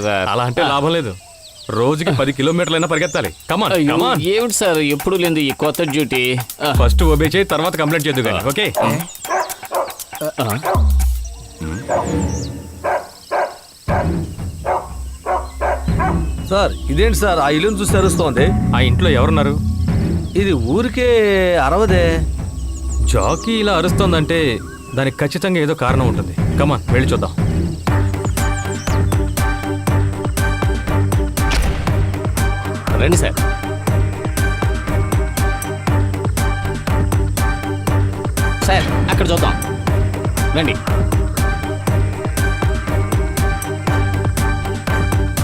Sir అలా అంటే లాభం లేదు. రోజుకి 10 కిలోమీటర్లైనా పరిగెత్తాలి. కమాన్ కమాన్. ఏమిటి సార్ ఎప్పుడు లేదు ఈ కొత్త డ్యూటీ. ఫస్ట్ ఒబే చేయి, తర్వాత కంప్లైంట్ చేద్దు కానీ. ఓకే సార్ ఇదేంటి సార్, ఆ ఇల్లును చూసి అరుస్తోంది. ఆ ఇంట్లో ఎవరున్నారు? ఇది ఊరికే అరవదే. జాకీ ఇలా అరుస్తోందంటే దానికి ఖచ్చితంగా ఏదో కారణం ఉంటుంది. కమాన్ వెళ్ళి చూద్దాం. రండి సార్. సార్ అక్కడ చూద్దాం రండి.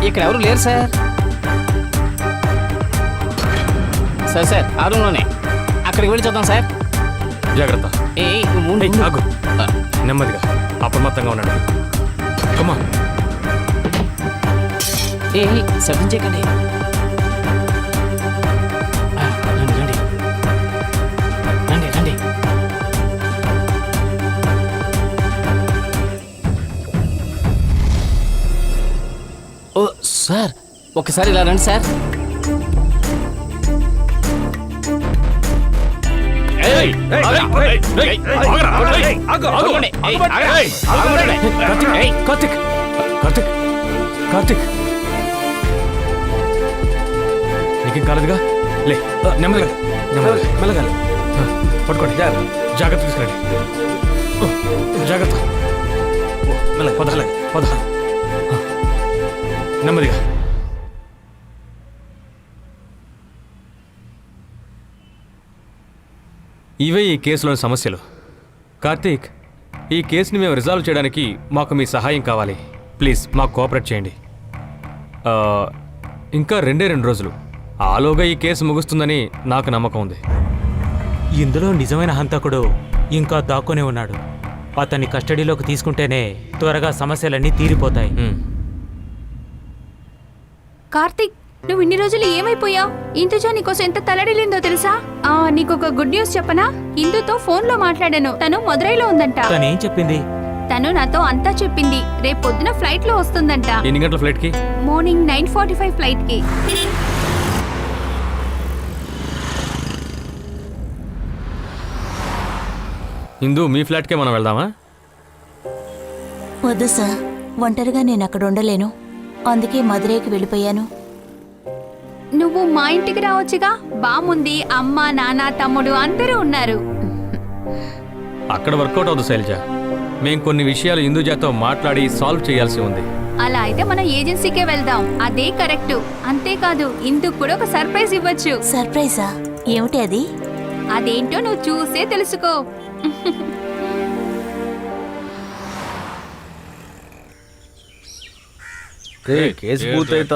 ఇక్కడ ఎవరు లేరు సార్. సార్ సార్ ఆ రూమ్లోనే. అక్కడికి వెళ్ళి చూద్దాం సార్. జాగ్రత్త. ఆగు. నెమ్మదిగా అప్రమత్తంగా ఉన్నాడు. కమాన్. శబ్దం చేయకండి. రండి రండి రండి రండి. ఓ సార్ ఒకసారి ఇలా రండి సార్. కార్తిక్ కార్తిక్ కార్తిక్ నీకేం కాలేదుగా? లే నెమ్మదిగా నెమ్మదిగా మెల్లగా పట్టుకోండి. జాగ్రత్త తీసుకురండి. జాగ్రత్త. మెల్లగా పద పద. నెమ్మదిగా. ఇవే ఈ కేసులోని సమస్యలు. కార్తీక్, ఈ కేసుని మేము రిజాల్వ్ చేయడానికి మాకు మీ సహాయం కావాలి. ప్లీజ్ మాకు కోఆపరేట్ చేయండి. ఇంకా 2 రోజులు ఆలోగా ఈ కేసు ముగుస్తుందని నాకు నమ్మకం ఉంది. ఇందులో నిజమైన హంతకుడు ఇంకా దాక్కునే ఉన్నాడు. అతన్ని కస్టడీలోకి తీసుకుంటేనే త్వరగా సమస్యలన్నీ తీరిపోతాయి. కార్తీక్, నువ్వు ఇన్ని రోజులు ఏమైపోయావు? ఇందుజా నీకోసం ఎంత తలడిల్లిందో తెలుసా? నీకొక గుడ్ న్యూస్ చెప్పనా? ఇందుతో ఫోన్లో మాట్లాడాను. తను మదురైలో ఉందంట. తనేం చెప్పింది? తను నాతో అంతా చెప్పింది. రేపు పొద్దున ఫ్లైట్ లో వస్తుందంట. ఎన్ని గంటల ఫ్లైట్ కి? మార్నింగ్ 9:45 ఫ్లైట్ కి. ఇందు, మీ ఫ్లాట్కే మనం వెళ్దామా? వద్దు సార్, ఒంటరిగా నేను అక్కడ ఉండలేను. అందుకే మదురైకి వెళ్ళిపోయాను. నువ్వు మా ఇంటికి రావచ్చుగా. బాముంది, అమ్మ నాన్న తమ్ముడు అందరూ ఉన్నారు. అక్కడ వర్కౌట్ అవుతుంది శైలజ. మేం కొన్ని విషయాలు ఇందుజాతో మాట్లాడి సాల్వ్ చేయాల్సి ఉంది. అలా అయితే మనం ఏజెన్సీకే వెళ్దాం. అదే కరెక్ట్. అంతేకాదు, ఇందుకు కూడా ఒక సర్ప్రైజ్ ఇవ్వచ్చు. సర్ప్రైజా? ఏమిటి అది? అదేంటో నువ్వు చూసే తెలుసుకో. కేసు పూర్తయితే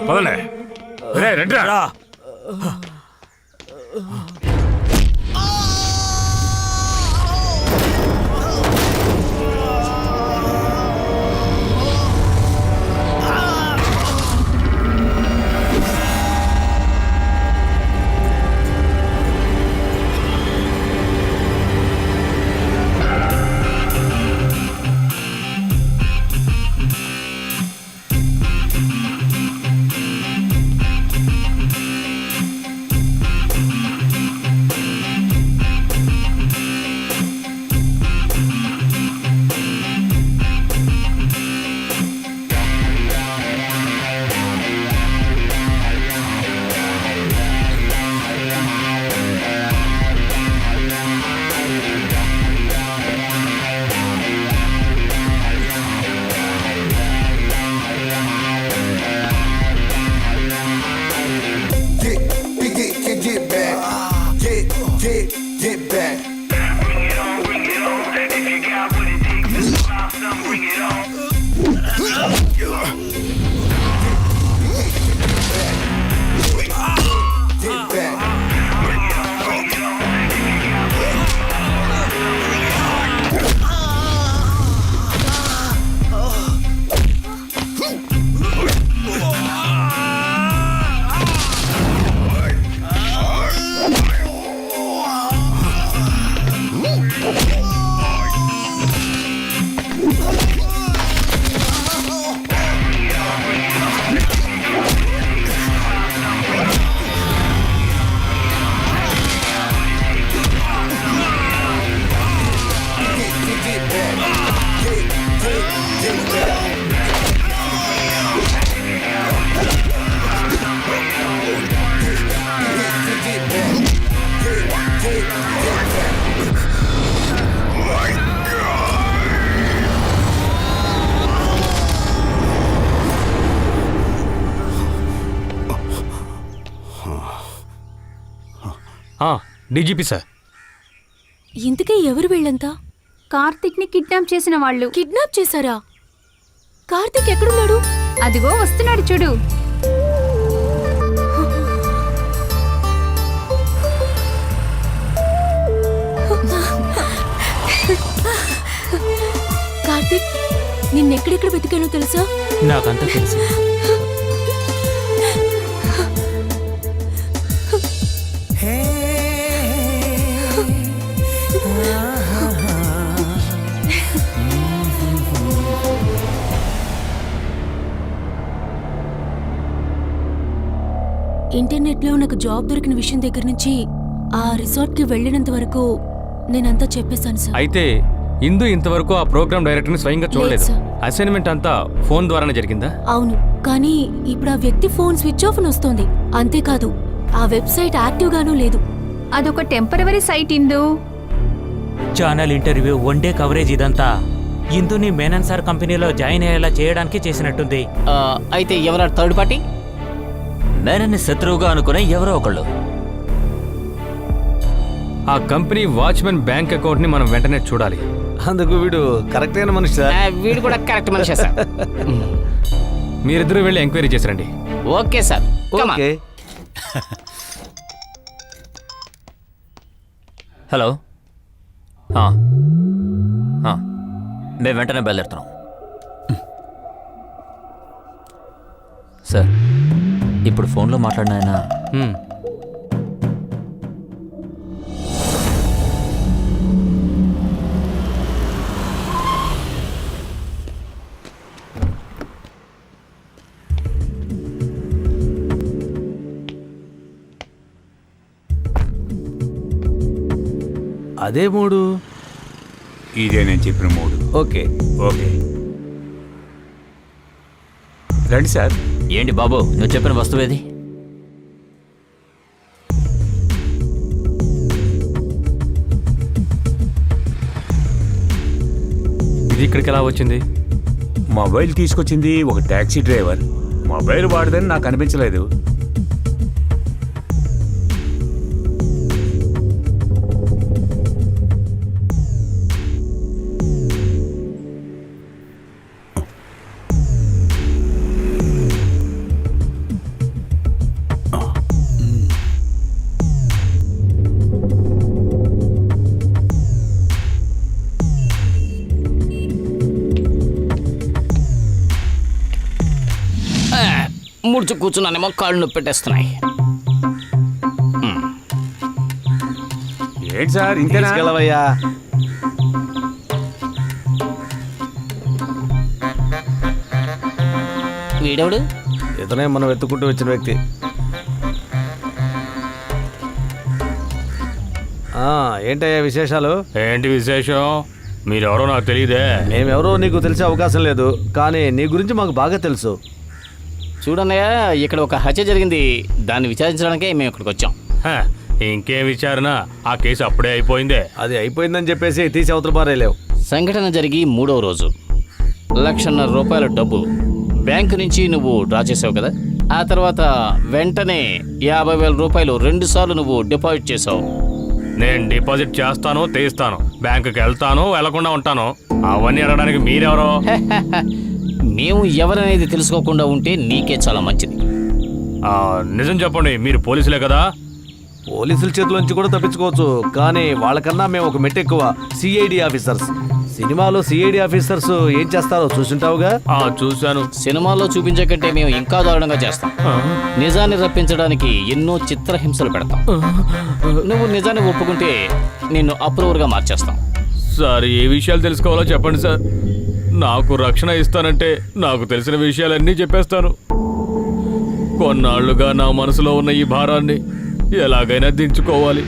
పదండి. రండిరా. DGP sir. ఇంతకీ ఎవరు వీళ్ళంతా? కార్తిక్ ని కిడ్నాప్ చేసిన వాళ్ళు. కిడ్నాప్ చేశారా? కార్తిక్ ఎక్కడున్నాడు? అదిగో వస్తున్నాడు చూడు. కార్తిక్, నిన్నెక్కడెక్కడ వెతికానో తెలుసా? నాకంతా తెలుసు. ఇంటర్నెట్లో నాకు జాబ్ దొరికిన విషయం దగ్గర నుంచి ఆ రిసార్ట్కి వెళ్ళినంత వరకు నేనంతా చెప్పేశాను సార్. అయితే ఇందు ఇంతవరకు ఆ ప్రోగ్రామ్ డైరెక్టర్ని స్వయంగా చూడలేదు. సార్. అసైన్మెంట్ అంతా ఫోన్ ద్వారానే జరిగిందా? అవును, కానీ ఇప్పుడు ఆ వ్యక్తి ఫోన్ స్విచ్ ఆఫ్ అని వస్తోంది. అంతేకాదు ఆ వెబ్సైట్ యాక్టివ్గానూ లేదు. అదొక temporary site Indu. Channel interview, one day coverage ఇదంతా ఇందుని మేనన్ సార్ కంపెనీలో జాయిన్ అయ్యేలా చేయడానికి చేసినట్టుంది. అయితే ఎవరా థర్డ్ పార్టీ? మేనన్ని శత్రువుగా అనుకునే ఎవరో ఒకళ్ళు. ఆ కంపెనీ వాచ్మెన్ బ్యాంక్ అకౌంట్ని మనం వెంటనే చూడాలి. అందుకు వీడు కరెక్ట్ అయిన మనిషి సార్. వీడు కూడా కరెక్ట్ మనిషే సార్. మీరిద్దరూ వెళ్ళి ఎంక్వైరీ చేసిరండి. Okay sir. ఓకే. హలో, మేము వెంటనే బయలుదేరుతున్నాం సార్. ఇప్పుడు ఫోన్లో మాట్లాడిన ఆయన అదే మూడు. ఇదే నేను చెప్పిన మూడు. ఓకే ఓకే రండి సార్. ఏంటి బాబు, నువ్వు చెప్పిన వస్తువేది? ఇది ఇక్కడికి ఎలా వచ్చింది? మొబైల్ తీసుకొచ్చింది ఒక ట్యాక్సీ డ్రైవర్. మొబైల్ వాడదని నాకు అనిపించలేదు. ముడుచు కూర్చున్నానేమో కాళ్ళు నొప్పి పెట్టేస్తున్నాయి. ఏంటి సార్ ఇంతేనా? తీసుకెళ్ళవయ్యా. వీడెవడు? ఇతనే మనం వెతుక్కుంటూ వచ్చిన వ్యక్తి. ఏంటయ్యా విశేషాలు? ఏంటి విశేషం? మీరెవరో నాకు తెలియదే. మేమెవరో నీకు తెలిసే అవకాశం లేదు, కానీ నీ గురించి మాకు బాగా తెలుసు. చూడన్నయ్య, ఇక్కడ ఒక హత్య జరిగింది. దాన్ని విచారించడానికే మేము ఇక్కడికి వచ్చాం. ఇంకేం విచారణ? ఆ కేసు అప్పుడే అయిపోయిందే. అది అయిపోయిందని చెప్పేసి తీసి అవతల పారేలేవు. సంఘటన జరిగి 3వ రోజు 1,50,000 రూపాయల డబ్బు బ్యాంకు నుంచి నువ్వు డ్రా చేసావు కదా. ఆ తర్వాత వెంటనే 50,000 రూపాయలు 2 సార్లు నువ్వు డిపాజిట్ చేసావు. నేను డిపాజిట్ చేస్తాను తీస్తాను, బ్యాంకుకి వెళ్తాను వెళ్లకుండా ఉంటాను. అవన్నీ అడగడానికి మీరెవరో? మేము ఎవరనేది తెలుసుకోకుండా ఉంటే నీకే చాలా మంచిది. నిజం చెప్పండి, మీరు పోలీసులే కదా? పోలీసుల చేతిలోంచి కూడా తప్పించుకోవచ్చు, కానీ వాళ్ళకన్నా మేము ఒక మెట్టు ఎక్కువ. CID officers. సినిమాలో సిఐడి ఆఫీసర్స్ ఏం చేస్తారో చూసుంటావుగా. చూశాను. సినిమాల్లో చూపించే కంటే మేము ఇంకా దారుణంగా చేస్తాం. నిజాన్ని రప్పించడానికి ఎన్నో చిత్రహింసలు పెడతాం. నువ్వు నిజాన్ని ఒప్పుకుంటే నిన్ను అప్రూవర్గా మార్చేస్తాం. సార్, ఏ విషయాలు తెలుసుకోవాలో చెప్పండి సార్. నాకు రక్షణ ఇస్తానంటే నాకు తెలిసిన విషయాలన్నీ చెప్పేస్తాను. కొన్నాళ్లుగా నా మనసులో ఉన్న ఈ భారాన్ని ఎలాగైనా దించుకోవాలి.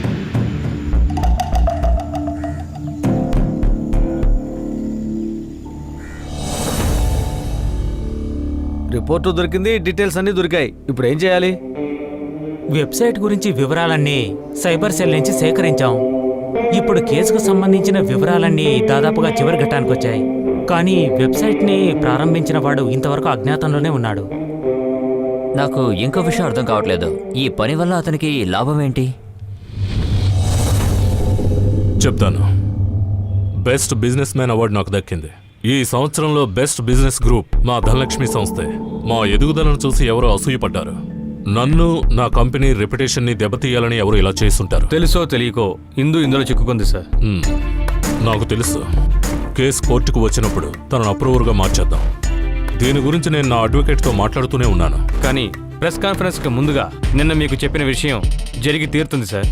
రిపోర్టు దొరికింది, డీటెయిల్స్ అన్నీ దొరికాయి. ఇప్పుడు ఏం చేయాలి? వెబ్సైట్ గురించి వివరాలన్నీ సైబర్ సెల్ నుంచి సేకరించాం. ఇప్పుడు కేసుకు సంబంధించిన వివరాలన్నీ దాదాపుగా చివరి ఘట్టానికి వచ్చాయి. కానీ వెబ్సైట్ని ప్రారంభించిన వాడు ఇంతవరకు అజ్ఞాతంలోనే ఉన్నాడు. నాకు ఇంకో విషయం అర్థం కావట్లేదు. ఈ పని వల్ల అతనికి లాభం ఏంటి? చెప్తాను. బెస్ట్ బిజినెస్ మ్యాన్ అవార్డు నాకు దక్కింది. ఈ సంవత్సరంలో బెస్ట్ బిజినెస్ గ్రూప్ మా ధనలక్ష్మి సంస్థే. మా ఎదుగుదలను చూసి ఎవరో అసూయపడ్డారు. నన్ను, నా కంపెనీ రెప్యుటేషన్ని దెబ్బతీయాలని ఎవరు ఇలా చేస్తుంటారు. తెలుసో తెలియకో ఇందులో చిక్కుకుంది సార్. నాకు తెలుసు. కేసు కోర్టుకు వచ్చినప్పుడు తనను అప్రూవర్గా మార్చేద్దాం. దీని గురించి నేను నా అడ్వకేట్తో మాట్లాడుతూనే ఉన్నాను. కానీ ప్రెస్ కాన్ఫరెన్స్కి ముందుగా నిన్న మీకు చెప్పిన విషయం జరిగి తీరుతుంది సార్.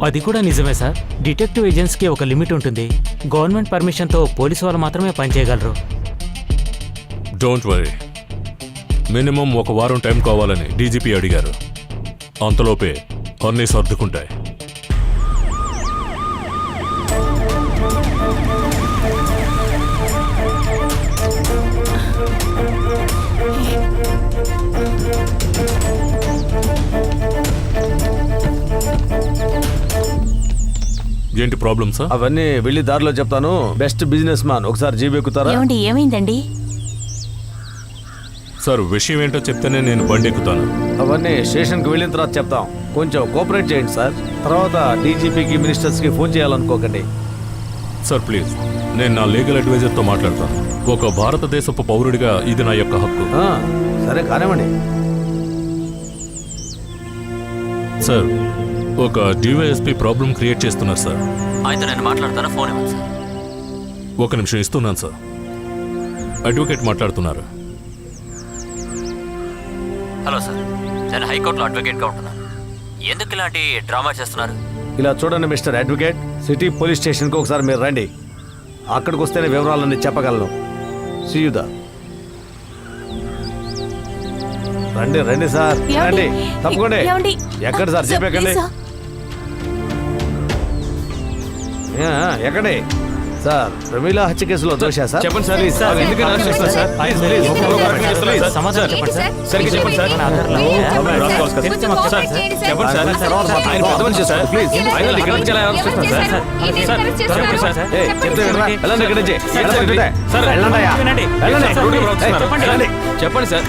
అది కూడా నిజమే సార్. డిటెక్టివ్ ఏజెన్సీకి ఒక లిమిట్ ఉంటుంది. గవర్నమెంట్ పర్మిషన్తో పోలీసు వాళ్ళు మాత్రమే పనిచేయగలరు. Don't worry. మినిమం 1 వారం టైం కావాలని డీజీపీ అడిగారు. అంతలోపే అన్నీ సర్దుకుంటాయి. ఏంటి ప్రాబ్లమ్ సార్? అవన్నీ వెళ్ళి దారిలో చెప్తాను. బెస్ట్ బిజినెస్ మ్యాన్, ఒకసారి జీబీ ఎక్కుతారా? ఏమండి, ఏమైందండి? సార్, విషయం ఏంటో చెప్తేనే నేను బండి ఎక్కుతాను. అవన్నీ స్టేషన్కి వెళ్ళిన తర్వాత చెప్తాం. కొంచెం కోఆపరేట్ చేయండి సార్. తర్వాత డీజీపీకి, మినిస్టర్స్కి ఫోన్ చేయాలనుకోకండి. సార్ ప్లీజ్, నేను నా లీగల్ అడ్వైజర్తో మాట్లాడతాను. ఒక భారతదేశపు పౌరుడిగా ఇది నా యొక్క హక్కు. సరే కానివ్వండి. సార్, ఒక డివైఎస్పీ ప్రాబ్లం క్రియేట్ చేస్తున్నారు సార్. ఆయనతో నేను మాట్లాడతాను, ఫోన్ ఇవ్వండి సార్. ఒక నిమిషం ఇస్తున్నాను సార్. అడ్వకేట్ మాట్లాడుతున్నారు. హలో సార్, నేను హైకోర్టులో అడ్వకేట్గా ఉంటున్నాను. ఎందుకు ఇలాంటి డ్రామా చేస్తున్నారు? ఇలా చూడండి మిస్టర్ అడ్వకేట్, సిటీ పోలీస్ స్టేషన్కి ఒకసారి మీరు రండి. అక్కడికి వస్తేనే వివరాలన్నీ చెప్పగలను. సీయుదా. రండి రండి సార్, రండి. తప్పకుండా. ఎక్కడ సార్ చెప్పకండి. ఎక్కడే సార్? ప్రమీల హత్య కేసులో దోషా సార్? చెప్పండి సార్. ఎందుకని అరెస్ట్ చేస్తున్నారు సార్? సమాధానం చెప్పండి సార్. సరిగ్గా చెప్పండి సార్. మన ఆధారాలు చెప్పండి సార్. ఆయన పెద్ద మనిషి సార్. ప్లీజ్, ఆయన ఇక్కడ నుంచి ఎలా అరెస్ట్ చేస్తున్నారు సార్? వెళ్ళండి ఇక్కడి నుంచి. సార్, వినండి. చెప్పండి సార్.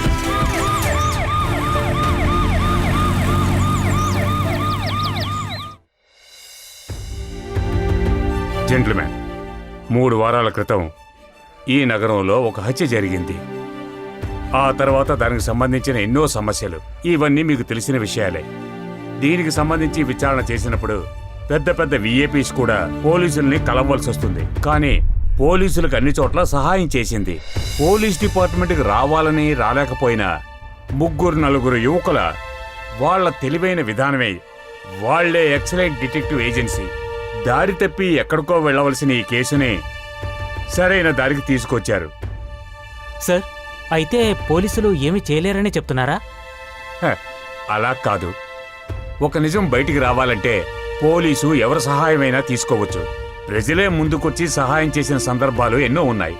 జెంట్మెన్, 3 వారాల క్రితం ఈ నగరంలో ఒక హత్య జరిగింది. ఆ తర్వాత దానికి సంబంధించిన ఎన్నో సమస్యలు. ఇవన్నీ మీకు తెలిసిన విషయాలే. దీనికి సంబంధించి విచారణ చేసినప్పుడు పెద్ద పెద్ద విఐపీస్ కూడా పోలీసుల్ని కలవలసి వస్తుంది. కానీ పోలీసులకు అన్ని చోట్ల సహాయం చేసింది. పోలీస్ డిపార్ట్మెంట్కి రావాలని రాలేకపోయినా 3-4 యువకుల వాళ్ళ తెలివైన విధానమే వాళ్లే ఎక్సలెంట్ డిటెక్టివ్ ఏజెన్సీ దారి తప్పి ఎక్కడికో వెళ్ళవలసిన ఈ కేసుని సరైన దారికి తీసుకొచ్చారు. సార్, అయితే పోలీసులు ఏమీ చేయలేరని చెప్తున్నారా? అలా కాదు. ఒక నిజం బయటికి రావాలంటే పోలీసు ఎవరి సహాయమైనా తీసుకోవచ్చు. ప్రజలే ముందుకొచ్చి సహాయం చేసిన సందర్భాలు ఎన్నో ఉన్నాయి.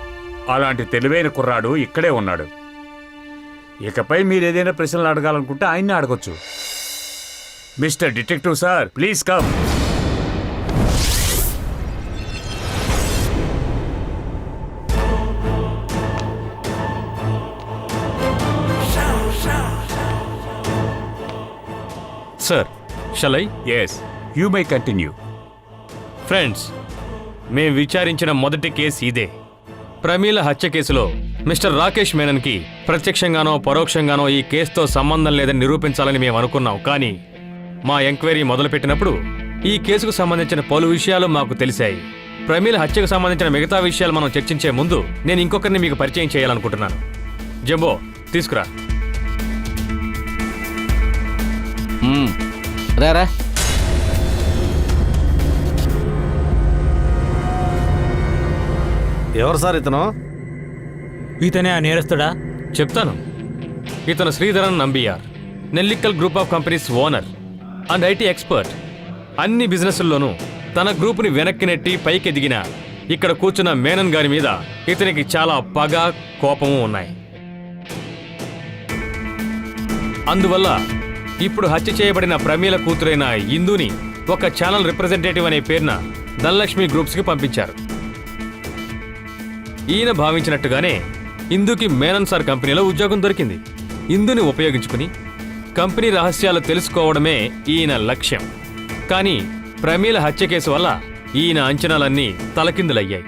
అలాంటి తెలివైన కుర్రాడు ఇక్కడే ఉన్నాడు. ఇకపై మీరేదైనా ప్రశ్నలు అడగాలనుకుంటే ఆయన్ని అడగొచ్చు. Mister detective sir, please come. Sir, shall I? Yes, you may continue. Friends, మేం విచారించిన మొదటి కేసు ఇదే. ప్రమీల హత్య కేసులో మిస్టర్ రాకేష్ మేనన్కి ప్రత్యక్షంగానో పరోక్షంగానో ఈ కేసుతో సంబంధం లేదని నిరూపించాలని మేము అనుకున్నాం. కానీ మా ఎంక్వైరీ మొదలుపెట్టినప్పుడు ఈ కేసుకు సంబంధించిన పలు విషయాలు మాకు తెలిసాయి. ప్రమీల హత్యకు సంబంధించిన మిగతా విషయాలు మనం చర్చించే ముందు నేను ఇంకొకరిని మీకు పరిచయం చేయాలనుకుంటున్నాను. జంబో, తీసుకురా. రారా. ఎవరు సార్ ఇతను? ఇతనే ఆ నేరస్తుడా? చెప్తాను. ఇతను Sreedharan Nambiar, Nellikkal group of companies owner and IT expert. అన్ని బిజినెస్ల్లోనూ తన గ్రూపుని వెనక్కి నెట్టి పైకి ఎదిగిన ఇక్కడ కూర్చున్న మేనన్ గారి మీద ఇతనికి చాలా పగ, కోపము ఉన్నాయి. అందువల్ల ఇప్పుడు హత్య చేయబడిన ప్రమీల కూతురైన ఇందుని ఒక ఛానల్ రిప్రజెంటేటివ్ అనే పేరున ధనలక్ష్మి గ్రూప్స్కి పంపించారు. ఈయన భావించినట్టుగానే ఇందుకి మేనన్ సార్ కంపెనీలో ఉద్యోగం దొరికింది. ఇందుని ఉపయోగించుకుని కంపెనీ రహస్యాలు తెలుసుకోవడమే ఈయన లక్ష్యం. కానీ ప్రమీల హత్య కేసు వల్ల ఈయన అంచనాలన్నీ తలకిందులయ్యాయి.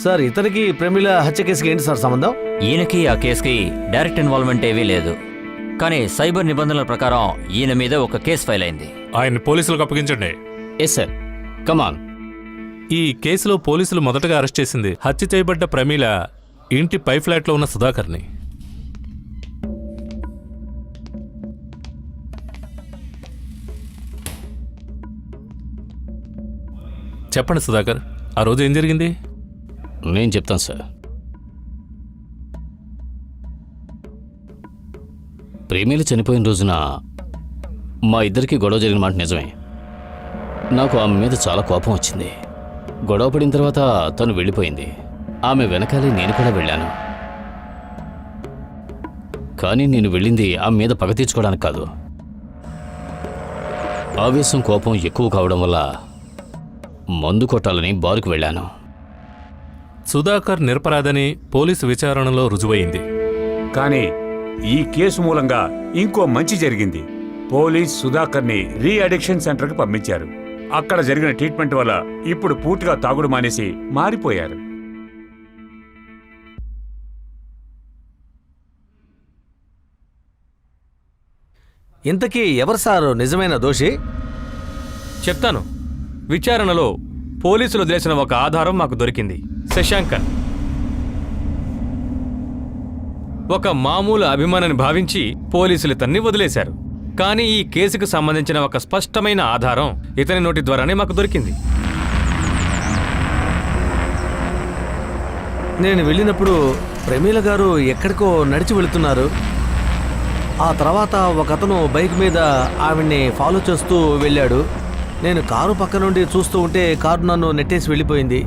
సార్, ఇతనికి ప్రమీల హత్య కేసుకి ఏంటి సార్ సంబంధం? ఈయనకి ఆ కేసుకి డైరెక్ట్ ఇన్వాల్వ్మెంట్ ఏమీ లేదు. కానీ సైబర్ నిబంధనల ప్రకారం ఈయన మీద ఒక కేసు ఫైల్ అయింది. ఆయన్ని పోలీసులకు అప్పగించండి. ఎస్ సార్, కమాన్. ఈ కేసులో పోలీసులు మొదటగా అరెస్ట్ చేసింది హత్య చేయబడ్డ ప్రమీల ఇంటి పై ఫ్లాట్లో ఉన్న సుధాకర్ని. చెప్పండి సుధాకర్, ఆ రోజు ఏం జరిగింది? నేను చెప్తాను సార్. ప్రేమీలు చనిపోయిన రోజున మా ఇద్దరికి గొడవ జరిగిన మాట నిజమే. నాకు ఆమె మీద చాలా కోపం వచ్చింది. గొడవ పడిన తర్వాత తను వెళ్ళిపోయింది. ఆమె వెనకాలే నేను కూడా వెళ్ళాను. కానీ నేను వెళ్ళింది ఆమె మీద పగ తీర్చుకోవడానికి కాదు. ఆవేశం, కోపం ఎక్కువ కావడం వల్ల మందు కొట్టాలని బారుకు వెళ్ళాను. సుధాకర్ నిరపరాధని పోలీసు విచారణలో రుజువైంది. కానీ ఈ కేసు మూలంగా ఇంకో మంచి జరిగింది. పోలీస్ సుధాకర్ని రీ అడిక్షన్ సెంటర్కి పంపించారు. అక్కడ జరిగిన ట్రీట్మెంట్ వల్ల ఇప్పుడు పూర్తిగా తాగుడు మానేసి మారిపోయారు. ఇంతకీ ఎవరు సారు నిజమైన దోషి? చెప్తాను. విచారణలో పోలీసులు వదిలేసిన ఒక ఆధారం మాకు దొరికింది. శశాంకన్ ఒక మామూలు అభిమానిని భావించి పోలీసులు ఇతన్ని వదిలేశారు. కానీ ఈ కేసుకు సంబంధించిన ఒక స్పష్టమైన ఆధారం ఇతని నోటి ద్వారానే మాకు దొరికింది. నేను వెళ్ళినప్పుడు ప్రమీల గారు ఎక్కడికో నడిచి వెళుతున్నారు. ఆ తర్వాత ఒకతను బైక్ మీద ఆవిడ్ని ఫాలో చేస్తూ వెళ్ళాడు. నేను కారు పక్క నుండి చూస్తూ ఉంటే కారు నన్ను నెట్టేసి వెళ్ళిపోయింది.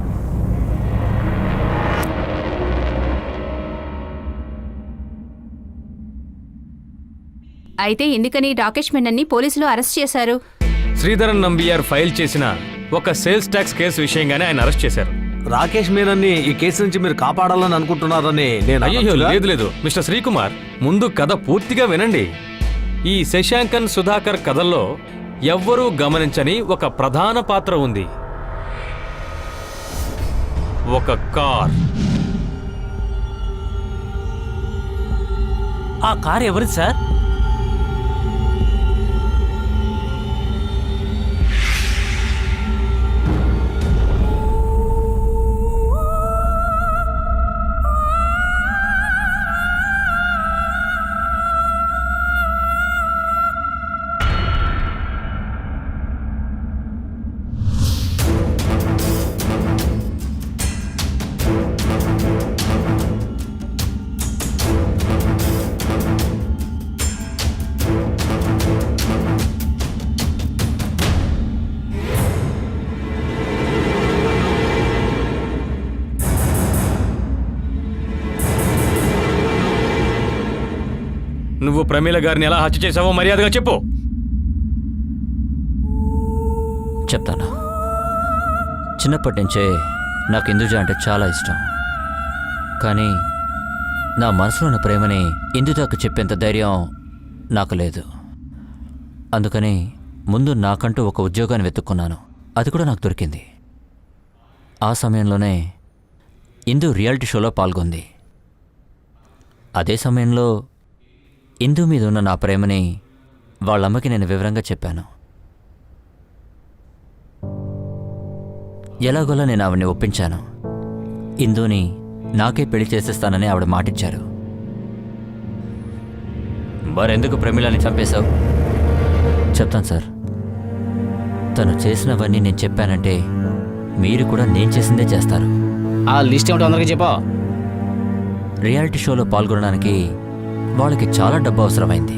అయితే ఎందుకని రాకేష్ మెనన్ని పోలీసులు అరెస్ట్ చేశారు? శ్రీధరన్ నంబియార్ ఫైల్ చేసిన ఒక సేల్స్ ట్యాక్స్ కేసు విషయంగానే ఆయన అరెస్ట్ చేశారు. రాకేష్ మీనన్ని ఈ కేసు నుంచి మీరు కాపాడాలని అనుకుంటున్నారని నేను అయ్యో అనొచ్చుగా? లేదు మిస్టర్ శ్రీకుమార్, ముందు కథ పూర్తిగా వినండి. ఈ శశాంకన్ సుధాకర్ కథల్లో ఎవ్వరూ గమనించని ఒక ప్రధాన పాత్ర ఉంది. ఒక కార్. ఆ కార్ ఎవరిది సార్? నువ్వు ప్రమీల గారిని ఎలా హత్య చేశావో మర్యాదగా చెప్పు. చెప్తాను. చిన్నప్పటి నుంచే నాకు ఇందుజ అంటే చాలా ఇష్టం. కానీ నా మనసులో ఉన్న ప్రేమని ఇందుజాకు చెప్పేంత ధైర్యం నాకు లేదు. అందుకని ముందు నాకంటూ ఒక ఉద్యోగాన్ని వెతుక్కున్నాను. అది కూడా నాకు దొరికింది. ఆ సమయంలోనే ఇందు రియాలిటీ షోలో పాల్గొంది. అదే సమయంలో ఇందు మీద ఉన్న నా ప్రేమని వాళ్ళమ్మకి నేను వివరంగా చెప్పాను. ఎలాగోలా నేను ఆవిడ్ని ఒప్పించాను. ఇందుని నాకే పెళ్లి చేసేస్తానని ఆవిడ మాటిచ్చారు. మరెందుకు ప్రమీలని చంపేశావు? చెప్తాను సార్. తను చేసినవన్నీ నేను చెప్పానంటే మీరు కూడా నేను చేసిందే చేస్తారు. ఆ లిస్ట్ ఏమిటో అందరికీ చెప్పా. రియాలిటీ షోలో పాల్గొనడానికి వాళ్ళకి చాలా డబ్బు అవసరమైంది.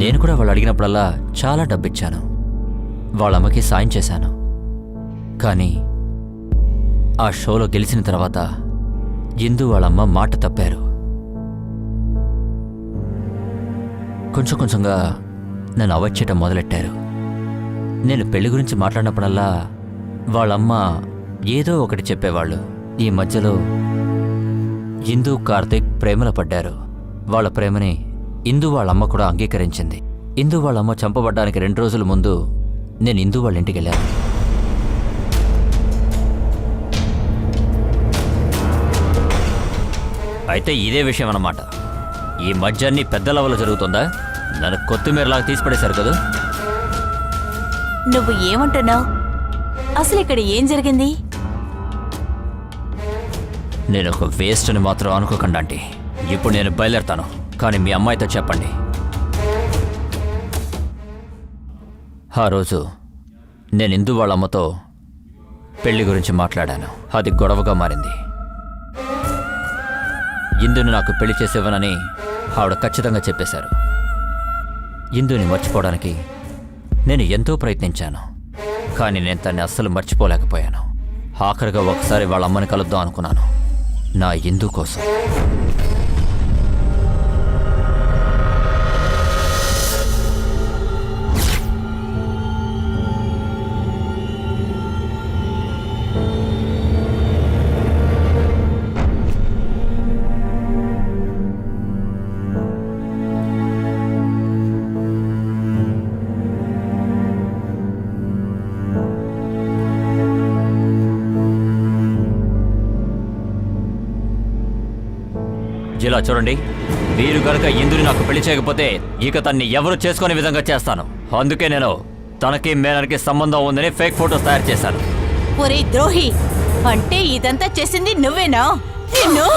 నేను కూడా వాళ్ళు అడిగినప్పుడల్లా చాలా డబ్బు ఇచ్చాను. వాళ్ళమ్మకి సాయం చేశాను. కానీ ఆ షోలో గెలిచిన తర్వాత ఇందు వాళ్ళమ్మ మాట తప్పారు. కొంచెం కొంచెంగా నన్ను అవాయిడ్ చేయటం మొదలెట్టారు. నేను పెళ్లి గురించి మాట్లాడినప్పుడల్లా వాళ్ళమ్మ ఏదో ఒకటి చెప్పేవాళ్ళు. ఈ మధ్యలో ఇందు కార్తీక్ ప్రేమలో పడ్డారు. వాళ్ళ ప్రేమని ఇందు వాళ్ళమ్మ కూడా అంగీకరించింది. ఇందు వాళ్ళమ్మ చంపబడ్డానికి 2 రోజుల ముందు నేను ఇందు వాళ్ళ ఇంటికి వెళ్ళాను. అయితే ఇదే విషయం అన్నమాట. ఈ మధ్య అన్ని పెద్ద లెవెల్లో జరుగుతుందా? నన్ను కొత్తిమీరలాగా తీసిపడేశారు కదా. నువ్వు ఏమంటున్నావు? అసలు ఇక్కడ ఏం జరిగింది? నేను ఒక వేస్ట్ అని మాత్రం అనుకోకండి ఆంటీ. ఇప్పుడు నేను బయలుదేరుతాను. కానీ మీ అమ్మాయితో చెప్పండి. ఆ రోజు నేను ఇందు వాళ్ళ అమ్మతో పెళ్లి గురించి మాట్లాడాను. అది గొడవగా మారింది. ఇందుని నాకు పెళ్లి చేసేవనని ఆవిడ ఖచ్చితంగా చెప్పేశారు. ఇందుని మర్చిపోవడానికి నేను ఎంతో ప్రయత్నించాను. కానీ నేను తన్ని అస్సలు మర్చిపోలేకపోయాను. ఆఖరిగా ఒకసారి వాళ్ళ అమ్మని కలుద్దాం అనుకున్నాను, నా ఇందు కోసం. ఇలా చూడండి, మీరు కనుక ఇందుని నాకు పెళ్లి చేయకపోతే ఇక తన్ని ఎవరు చేసుకునే విధంగా చేస్తాను. అందుకే నేను తనకి మేనర్కి సంబంధం ఉందని ఫేక్ ఫోటోస్ తయారు చేశాను. ఒరే ద్రోహి, అంటే ఇదంతా చేసింది నువ్వేనా? నిన్ను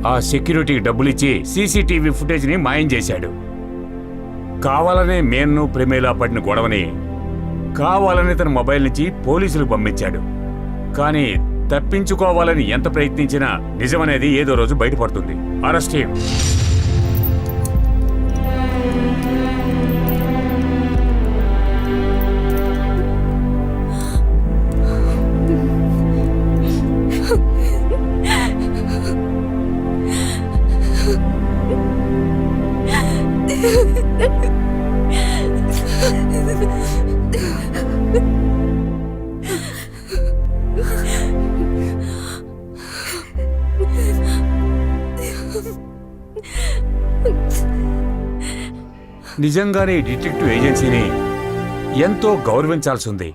ఆ సెక్యూరిటీకి డబ్బులిచ్చి సీసీటీవీ ఫుటేజ్ని మాయం చేశాడు. కావాలనే మేన్ను ప్రేమేలా పడిన గొడవని కావాలని తన మొబైల్ నుంచి పోలీసులకు పంపించాడు. కానీ తప్పించుకోవాలని ఎంత ప్రయత్నించినా నిజమనేది ఏదో రోజు బయటపడుతుంది. అరెస్ట్ చేయం. నిజంగానే డిటెక్టివ్ ఏజెన్సీని ఎంతో గౌరవించాల్సి ఉంది.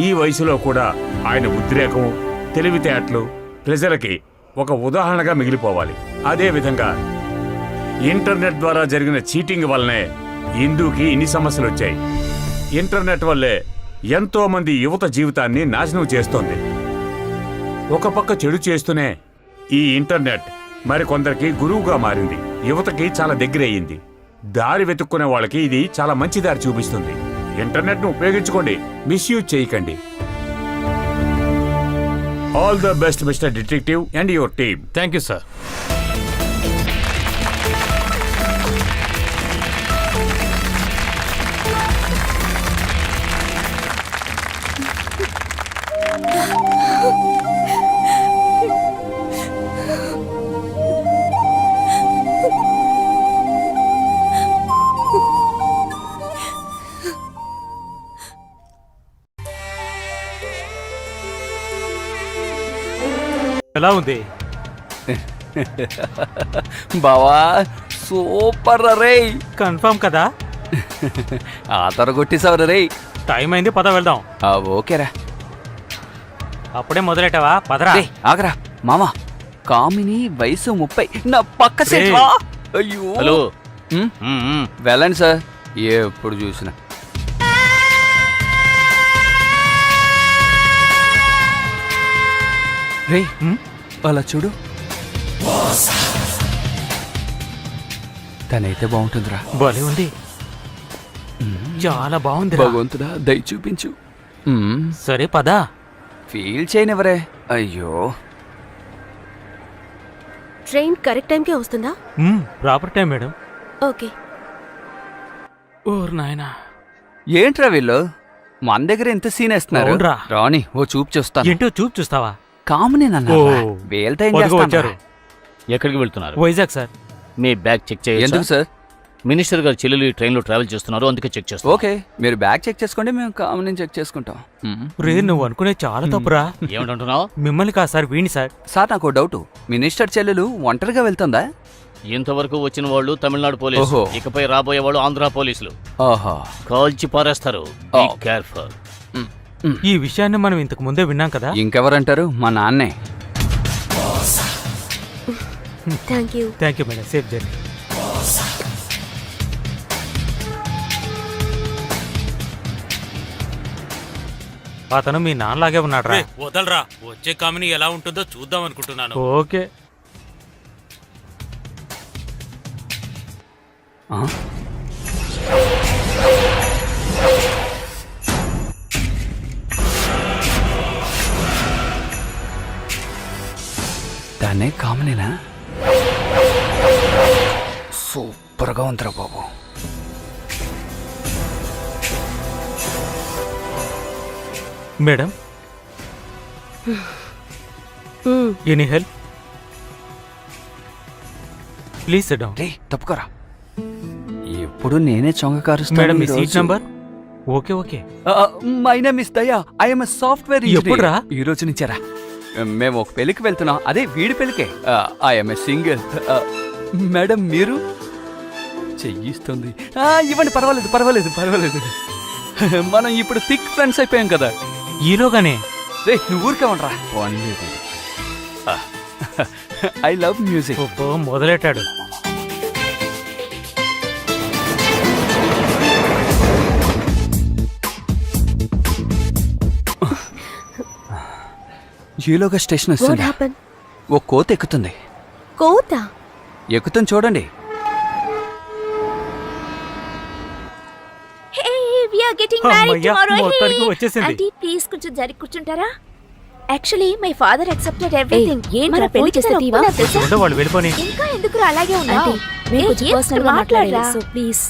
ఈ వయసులో కూడా ఆయన ఉద్రేకం, తెలివితేటలు ప్రజలకి ఒక ఉదాహరణగా మిగిలిపోవాలి. అదేవిధంగా ఇంటర్నెట్ ద్వారా జరిగిన చీటింగ్ వల్లనే ఇందుకి ఇన్ని సమస్యలు వచ్చాయి. ఇంటర్నెట్ వల్లే ఎంతో మంది యువత జీవితాన్ని నాశనం చేస్తోంది. ఒక పక్క చెడు చేస్తూనే ఈ ఇంటర్నెట్ మరికొందరికి గురువుగా మారింది. యువతకి చాలా దగ్గరయ్యింది. దారి వెతుక్కునే వాళ్ళకి ఇది చాలా మంచి దారి చూపిస్తుంది. ఇంటర్నెట్ను ఉపయోగించుకోండి, మిస్యూజ్ చేయకండి. All the best mister detective and your team. Thank you sir. ఎలా ఉంది? బావా సూపర్ రే. కన్ఫర్మ్ కదా? ఆ తర కొట్టేసావు రే. టైం అయింది, పద వెళ్దాం. ఓకేరా. అప్పుడే మొదలెట్టావా? పదరా. రేయ్, ఆగరా మామా. కామిని వయసు 30, నా పక్క సెట్ రా. అయ్యో హలో. వెళ్ళండి సార్. ఎప్పుడు చూసినా రే అలా చూడు. తనైతే బాగుంటుందిరా. భలే ఉంది, చాలా బాగుంది. భగవంతుడా దయ చూపించు. సరే పదా. ఫీల్ చేయనివరే. అయ్యో ట్రైన్ కరెక్ట్ టైంకే వస్తుందా? Proper time madam. ఓకే. ఓర్ నాయనా, ఏంట్రా వీళ్ళు మన దగ్గర ఎంత సీన్ వేస్తున్నారు? అవునురా. రాని ఓ చూపు చూస్తాను. ఏంటో చూపు చూస్తావా? కామనే నన్ను ఓ, వీళ్ళతో ఏం పొద్దుగా చేస్తాను? వచ్చారు. ఎక్కడికి వెళ్తున్నారు? వైజాగ్ సార్. మీ బ్యాగ్ చెక్ చేయొచ్చా? ఎందుకు సార్? మినిస్టర్ గారు చెల్లెలు ఈ ట్రైన్లో ట్రావెల్ చేస్తున్నారు, అందుకే చెక్ చేస్తాం. ఓకే, మీరు బ్యాగ్ చెక్ చేసుకోండి, మేము కామన్ చెక్ చేసుకుంటాం. రే, నువ్వు అనుకునే చాలా తప్పురా. ఏమిటంటున్నావు? మిమ్మల్ని కాదు సార్, వీణి సార్. సార్ నాకు డౌట్, మినిస్టర్ చెల్లెలు ఒంటరిగా వెళ్తుందా? ఇంతవరకు వచ్చిన వాళ్ళు తమిళనాడు పోలీసు, ఓహో. ఇకపై రాబోయే వాళ్ళు ఆంధ్ర పోలీసులు. ఆహా. కాల్చి పారేస్తారు. కేర్ఫుల్. ఈ విషయాన్ని మనం ఇంతకు ముందే విన్నాం కదా. ఇంకెవరంటారు? మా నాన్నే. Thank you. Thank you madam, safe journey. అతను మీ నాన్నలాగే ఉన్నాడు రా. వదలరా, వచ్చే కామిని ఎలా ఉంటుందో చూద్దాం అనుకుంటున్నాను. ఓకే. దాన్నే కామనేనా? సూపర్గా ఉందిరా బాబు. Madam, any help? Please sit down. రే తప్పుకోరా. ఎప్పుడు నేనే చొంగకారుస్తాను. మేడం, మీ seat number? Okay okay. My name is Daya. I am a software engineer. ఎప్పుడురా? ఈ రోజు నుంచేరా. మేము ఒక పెళ్లికి వెళ్తున్నాం, అదే వీడి పెళ్లికే. I am a single. Madam మీరు? చెయ్యిస్తుంది. ఇవ్వండి, పర్వాలేదు పర్వాలేదు పర్వాలేదు. మనం ఇప్పుడు థిక్ ఫ్రెండ్స్ అయిపోయాం కదా. ఈలోగానే? రే నువ్వు ఊరికే ఉండరా. I love music. మొదలెట్టాడు. ఈలోగా స్టేషన్ వస్తుంది. ఓ కోత ఎక్కుతుంది. కోత ఎక్కుతుంది చూడండి. ప్లీజ్ కొంచెం జరిగి కూర్చుంటారా? Actually my father accepted everything. ఏంట్రా పెళ్లి చేసేదివా? వాళ్ళు వెళ్ళిపోని. ఇంకా ఎందుకు అలాగే ఉన్నావు? మేము కొంచెం పర్సనల్ గా మాట్లాడాలి, so please.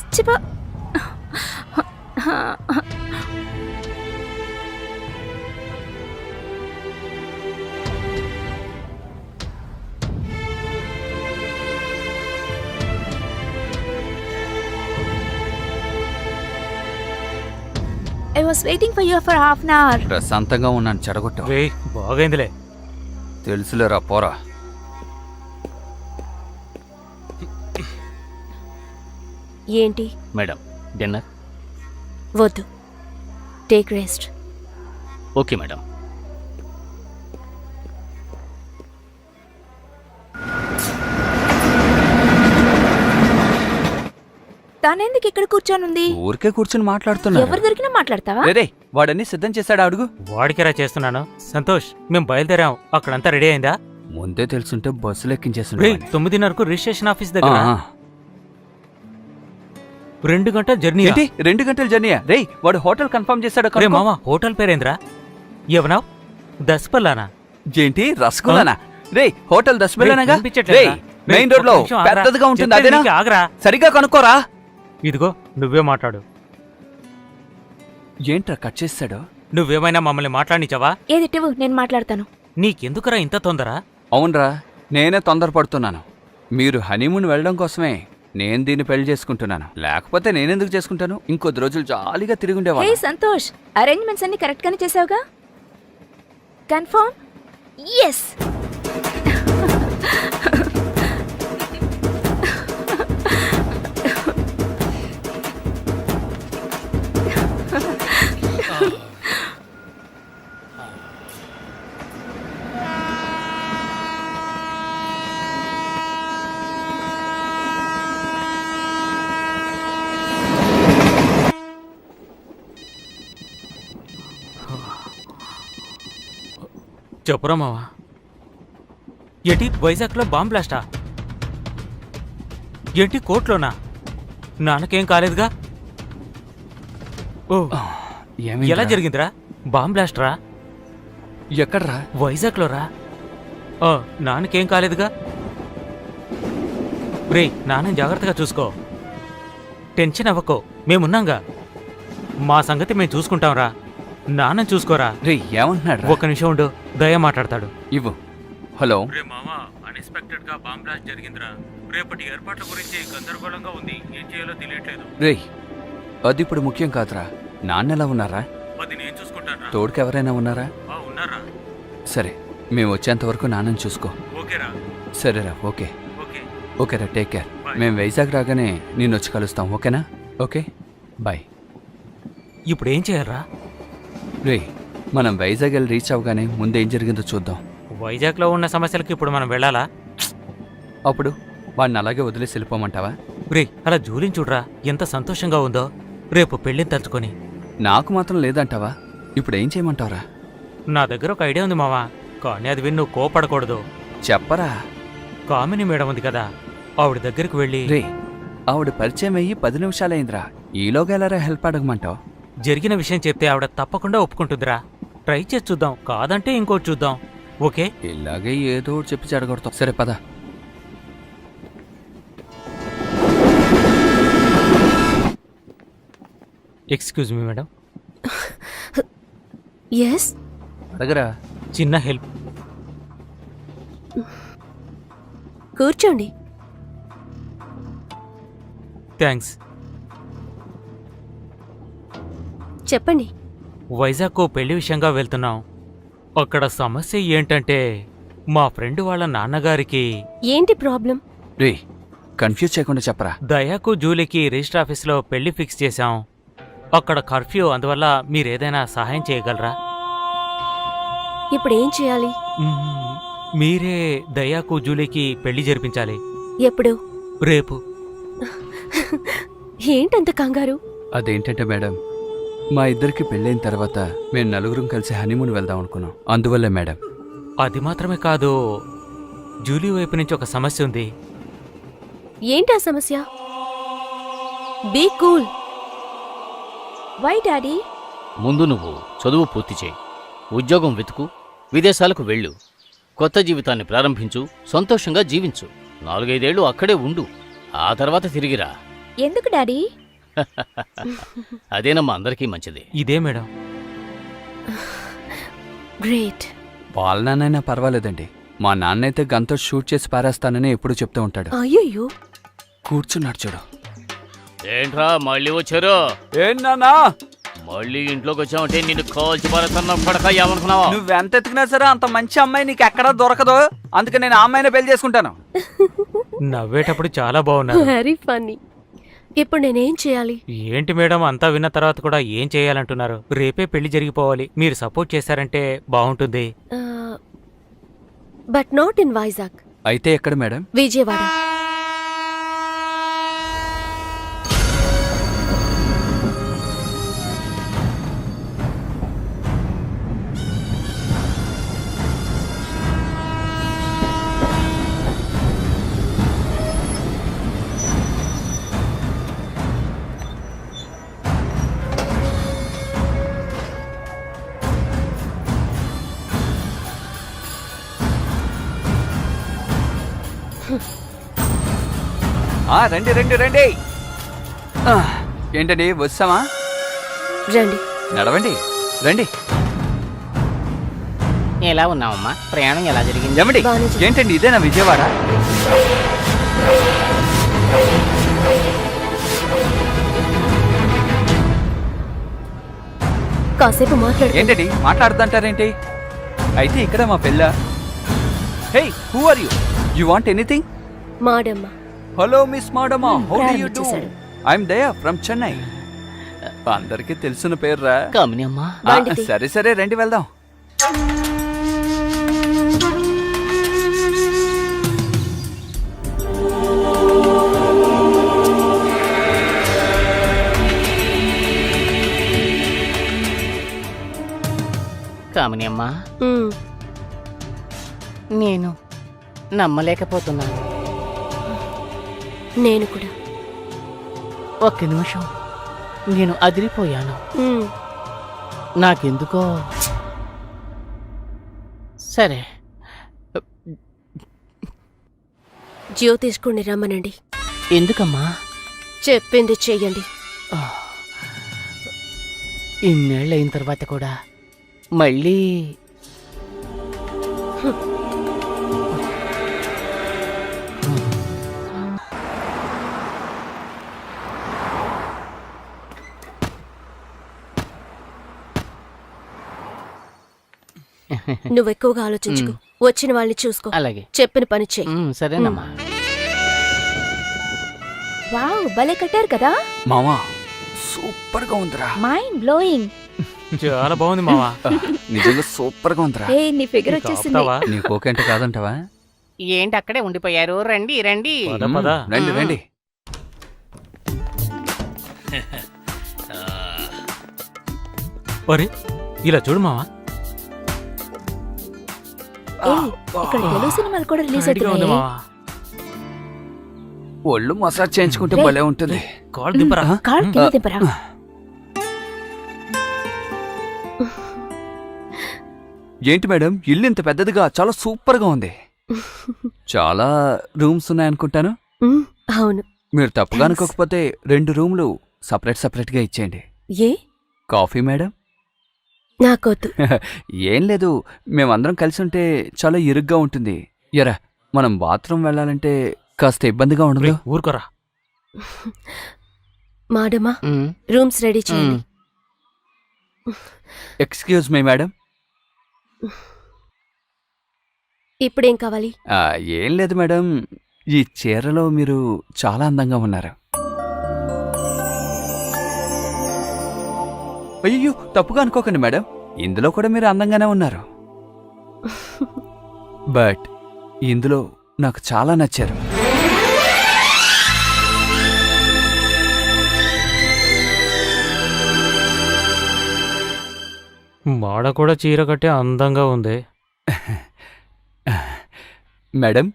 I was waiting for you for half an hour. ప్రశాంతంగా ఉన్నాను, చెడగొట్టావు. రే బాగైందిలే. తెలుసులేరా పోరా. ఏంటి మేడం, డిన్నర్? వద్దు, టేక్ రెస్ట్. Okay madam. తనెందుకు ఇక్కడ కూర్చోనుంది? ఊరికే కూర్చుని మాట్లాడుతున్నా. ఎవరు దొరికినా మాట్లాడతావా? రే వాడన్నీ సిద్ధం చేశాడు, అడుగు. వాడికిరా చేస్తున్నాను. సంతోష్, మేము బయలుదేరాం. అక్కడంతా రెడీ అయిందా? ముందే తెలుసుంటే బస్సులు ఎక్కించేసి 9:30కు రిజిస్ట్రేషన్ ఆఫీస్ దగ్గర. 2 గంటల జర్నీ. 2 గంటల జర్నీయా? రే వాడు హోటల్ కన్ఫర్మ్ చేశాడు. రే మామ, హోటల్ పేరేంద్రా? ఏమన్నావు? దస్పల్లానా? ఏంటి రసగుల్లానా? రే హోటల్ దస్పల్లానాగా? కనిపించట్లేదా? మెయిన్ రోడ్ లో పెద్దదిగా ఉంటుంది అదేనా? ఆగరా, సరిగా కనుక్కోరా. ఇదిగో నువ్వే మాట్లాడు. ఏంట్రా కట్ చేస్తాడు? నువ్వేమైనా మమ్మల్ని మాట్లాడించావా? ఏదిటివు, నేను మాట్లాడతాను. నీకెందుకురా ఇంత తొందర? అవునరా, నేనే తొందరపడుతున్నాను. మీరు హనీమూన్ వెళ్ళడం కోసమే నేను దీన్ని పెళ్లి చేసుకుంటున్నాను. లేకపోతే నేనెందుకు చేసుకుంటాను? ఇంకొద్ది రోజులు జాలీగా తిరిగి హే ఉండేవాడు. సంతోష్, అరేంజ్మెంట్స్ అన్ని కరెక్ట్ గానే చేసావుగా? కన్ఫర్మ్? ఎస్. చెప్పురా మావా. ఏంటి వైజాగ్లో బాంబ్ బ్లాస్టా? ఏంటి కోర్టులోనా? నాన్నకేం కాలేదుగా? ఓ, ఎలా జరిగిందిరా? బాంబ్ బ్లాస్టరా? ఎక్కడ్రా? వైజాగ్లో రా. నాన్నకేం కాలేదుగా? రే, నాన్నని జాగ్రత్తగా చూసుకో. టెన్షన్ అవ్వకో, మేమున్నాంగా. మా సంగతి మేము చూసుకుంటాంరా. నాన్నని చూసుకోరా. రే ఏమంటున్నాడు? ఒక్క నిమిషం ఉండు, దయ మాట్లాడతాడు. ఇవ్వు. హలో. రే మామా, అన్ఎక్స్పెక్టెడ్ గా బాంబ్ బ్లాస్ట్ జరిగిందిరా. రేపటి ఏర్పాట్ల గురించి గందరగోళంగా ఉంది. ఏం చేయాలో తెలియట్లేదు. రే అది ఇప్పుడు ముఖ్యం కాదురా. నాన్న ఎలా ఉన్నారా? అది నేను చూసుకుంటాను. తోడుకి ఎవరైనా ఉన్నారా? ఉన్నారా? సరే, మేము వచ్చేంత వరకు నాన్నని చూసుకో. ఓకేరా. సరేరా. ఓకే. ఓకే. ఓకేరా, టేక్ కేర్. మేము వైజాగ్ రాగానే నేను వచ్చి కలుస్తాం. ఓకేనా? Okay, bye. ఇప్పుడు ఏం చేయాలరా? రే మనం వైజాగ్ వెళ్ళి రీచ్ అవగానే ముందు ఏం జరిగిందో చూద్దాం. వైజాగ్లో ఉన్న సమస్యలకి ఇప్పుడు మనం వెళ్ళాలా? అప్పుడు వాడిని అలాగే వదిలేసి వెళ్ళిపోమంటావా? రే, అలా జూలిని చూడరా, ఎంత సంతోషంగా ఉందో. రేపు పెళ్ళిని తలుచుకొని. నాకు మాత్రం లేదంటావా? ఇప్పుడు ఏం చేయమంటావరా? నా దగ్గర ఒక ఐడియా ఉంది మావా, కానీ అది విని నువ్వు కోపడకూడదు. చెప్పరా. కామిని మేడం ఉంది కదా, ఆవిడ దగ్గరికి వెళ్ళి. రే ఆవిడ పరిచయం అయ్యి 10 నిమిషాలైందిరా. ఈలోగా ఎలా హెల్ప్ అడగమంటావు? జరిగిన విషయం చెప్తే ఆవిడ తప్పకుండా ఒప్పుకుంటుందిరా. ట్రై చేసి చూద్దాం, కాదంటే ఇంకోటి చూద్దాం. ఓకే? ఇలాగే ఏదో ఒకటి చెప్పి చెడగొడతాం. సరే పద. Excuse me madam. ఎస్, అడగరా. చిన్న హెల్ప్. కూర్చోండి. థ్యాంక్స్. చెప్పండి. వైజాగ్కు పెళ్లి విషయంగా వెళ్తున్నాం. అక్కడ సమస్య ఏంటంటే మా ఫ్రెండ్ వాళ్ళ నాన్నగారికి. ఏంటి ప్రాబ్లం? రే కన్ఫ్యూజ్ చేయకుండా చెప్పరా. దయాకు జూలీకి రిజిస్టర్ ఆఫీస్లో పెళ్లి ఫిక్స్ చేశాం. అక్కడ కర్ఫ్యూ, అందువల్ల మీరేదైనా సహాయం చేయగలరా? ఇప్పుడు ఏం చేయాలి? మీరే దయాకు జూలీకి పెళ్లి జరిపించాలి. ఎప్పుడు? రేపు. ఏంటంత కంగారు? అదేంటంటే మేడం, మా ఇద్దరికి పెళ్ళైన తర్వాత మేము నలుగురం కలిసి హనీమూన్ వెళ్దాం అనుకున్నాం. అందువల్లే మేడం. అది మాత్రమే కాదు, జూలీ వైపు నుంచి ఒక సమస్య ఉంది. ఏంటి ఆ సమస్య? Be cool. Why daddy? ముందు నువ్వు చదువు పూర్తి చేయి, ఉద్యోగం వెతుకు, విదేశాలకు వెళ్ళు, కొత్త జీవితాన్ని ప్రారంభించు, సంతోషంగా జీవించు. 4-5 ఏళ్ళు అక్కడే ఉండు, ఆ తర్వాత తిరిగిరా. ఎందుకు డాడీ? అదేనమ్మా అందరికీ మంచిది. ఇదే మేడం. గ్రేట్. వాళ్ళ నాన్నైనా పర్వాలేదండి. మా నాన్నైతే గన్తో షూట్ చేసి పారేస్తానని ఎప్పుడు చెప్తూ ఉంటాడు. అయ్యో, కూర్చున్నాడు చూడు. ఏంట్రా మళ్ళీ వచ్చారు? ఏంటన్నా మళ్ళీ ఇంట్లోకి వచ్చావంటే నిన్ను కాల్చి పారేస్తున్నా పడక ఏమనుకున్నావా? నువ్వెంత ఎత్తుకున్నా సరే అంత మంచి అమ్మాయి నీకు ఎక్కడా దొరకదు. అందుకే నేను ఆ అమ్మాయిని పెళ్లి చేసుకుంటాను. నవ్వేటప్పుడు చాలా బాగున్నారు. Very funny. ఇప్పుడు నేనేం చేయాలి? ఏంటి మేడం, అంతా విన్న తర్వాత కూడా ఏం చేయాలంటున్నారు? రేపే పెళ్లి జరిగిపోవాలి. మీరు సపోర్ట్ చేశారంటే బాగుంటుంది. But not in Vizag. అయితే ఎక్కడ మేడం? విజయవాడ. రండి రండి రండి. ఏంటండి వస్తామా? రండి. నడవండి రండి. ఎలా ఉన్నావమ్మా? ప్రయాణం ఎలా జరిగింది? ఏమండి ఏంటండి ఇదేనా విజయవాడ? కాసేపు మాట్లాడు. ఏంటండి మాట్లాడుతుంటారేంటి? అయితే ఇక్కడ మా పెళ్ళ. Hey, who are you? You want anything? మాడమ్మ. హలో మిస్ మాడమ్మ, how do you do? I am Daya from Chennai. అందరికీ తెలిసిన పేర్రా. కామిని అమ్మా. సరే సరే రండి వెళ్దాం. కామిని అమ్మా, నేను నమ్మలేకపోతున్నాను. నేను కూడా. ఒక్క నిమిషం, నేను అదిరిపోయాను. నాకెందుకో సరే. జ్యోతిష్కుణ్ణి రమ్మనండి. ఎందుకమ్మా? చెప్పింది చెయ్యండి. ఇన్నేళ్ళైన తర్వాత కూడా మళ్ళీ నువ్వు ఎక్కువగా ఆలోచించుకో. వచ్చిన వాళ్ళని చూసుకో. అలాగే. చెప్పిన పని చెయ్యి. సరేనమ్మా. వావ్, భలే కట్టారు కదా. మామా సూపర్ గా ఉందిరా. Mind blowing. చాలా బాగుంది మావా. నిజంగా సూపర్ గా ఉందిరా. ఏ నీ ఫిగర్ వచ్చేసింది. నీకు ఓకే అంటే కాదంటావా? ఏంటి అక్కడే ఉండిపోయారు? రండి రండి. రండి రండి. ఒరే ఇలా చూడు మావా. ఇక్కడ తెలుగు సినిమాలు కూడా రిలీజ్ రెడీగా ఉంది అవుతున్నాయి. మావా. ఒళ్ళు మసాజ్ చేయించుకుంటే భలే ఉంటుంది. కాళ్ళు దింపరా. కాళ్ళు కింద దింపరా. ఏంటి మేడం, ఇల్లు ఇంత పెద్దదిగా చాలా సూపర్ గా ఉంది. చాలా రూమ్స్ ఉన్నాయనుకుంటాను. అవును. మీరు తప్పుగా అనుకోకపోతే 2 రూమ్లు సపరేట్ గా ఇచ్చేయండి. ఏ? Coffee madam? నాకొద్దు. ఏం లేదు, మేమందరం కలిసి ఉంటే చాలా ఇరుగ్గా ఉంటుంది. ఎరా, మనం బాత్రూమ్ వెళ్ళాలంటే కాస్త ఇబ్బందిగా ఉండదు. ఊరుకోరా. మాడమా, రూమ్స్ రెడీ చేయండి. Excuse me madam. ఇప్పుడేం కావాలి? ఏం లేదు మేడం, ఈ చీరలో మీరు చాలా అందంగా ఉన్నారు. అయ్యో, తప్పుగా అనుకోకండి మేడం, ఇందులో కూడా మీరు అందంగానే ఉన్నారు. బట్ ఇందులో నాకు చాలా నచ్చారు. మాడ కూడా చీర కట్టే అందంగా ఉంది. మేడం,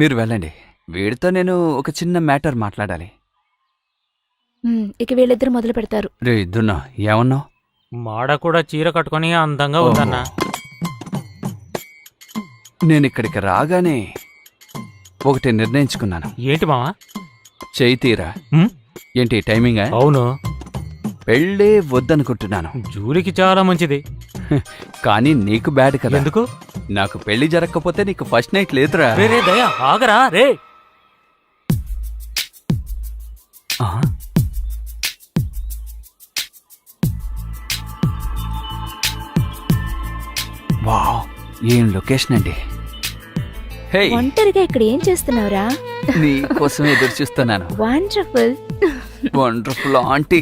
మీరు వెళ్ళండి. వీడితో నేను ఒక చిన్న మ్యాటర్ మాట్లాడాలి. ఇక వీళ్ళిద్దరు మొదలు పెడతారు. రే ఇద్దున్నా, ఏమన్నావు? మాడ కూడా చీర కట్టుకొని అందంగా ఉందన్నా. నేను ఇక్కడికి రాగానే ఒకటి నిర్ణయించుకున్నాను. ఏంటి మావా? చేయి తీరా. ఏంటి టైమింగా? అవును. పెళ్ళే వద్దనుకుంటున్నాను. జూలికి చాలా మంచిది. కానీ నీకు బ్యాడ్ కదా. ఎందుకు? నాకు పెళ్లి జరగకపోతే నీకు ఫస్ట్ నైట్ లేదురా. రే దయా, ఆగరా రే. వావ్, ఏం లొకేషన్ అండి. హే, ఒంటరిగా ఇక్కడ ఏం చేస్తున్నావురా? నీ కోసం ఎదురు చూస్తున్నాను. వండర్ఫుల్. Wonderful aunty.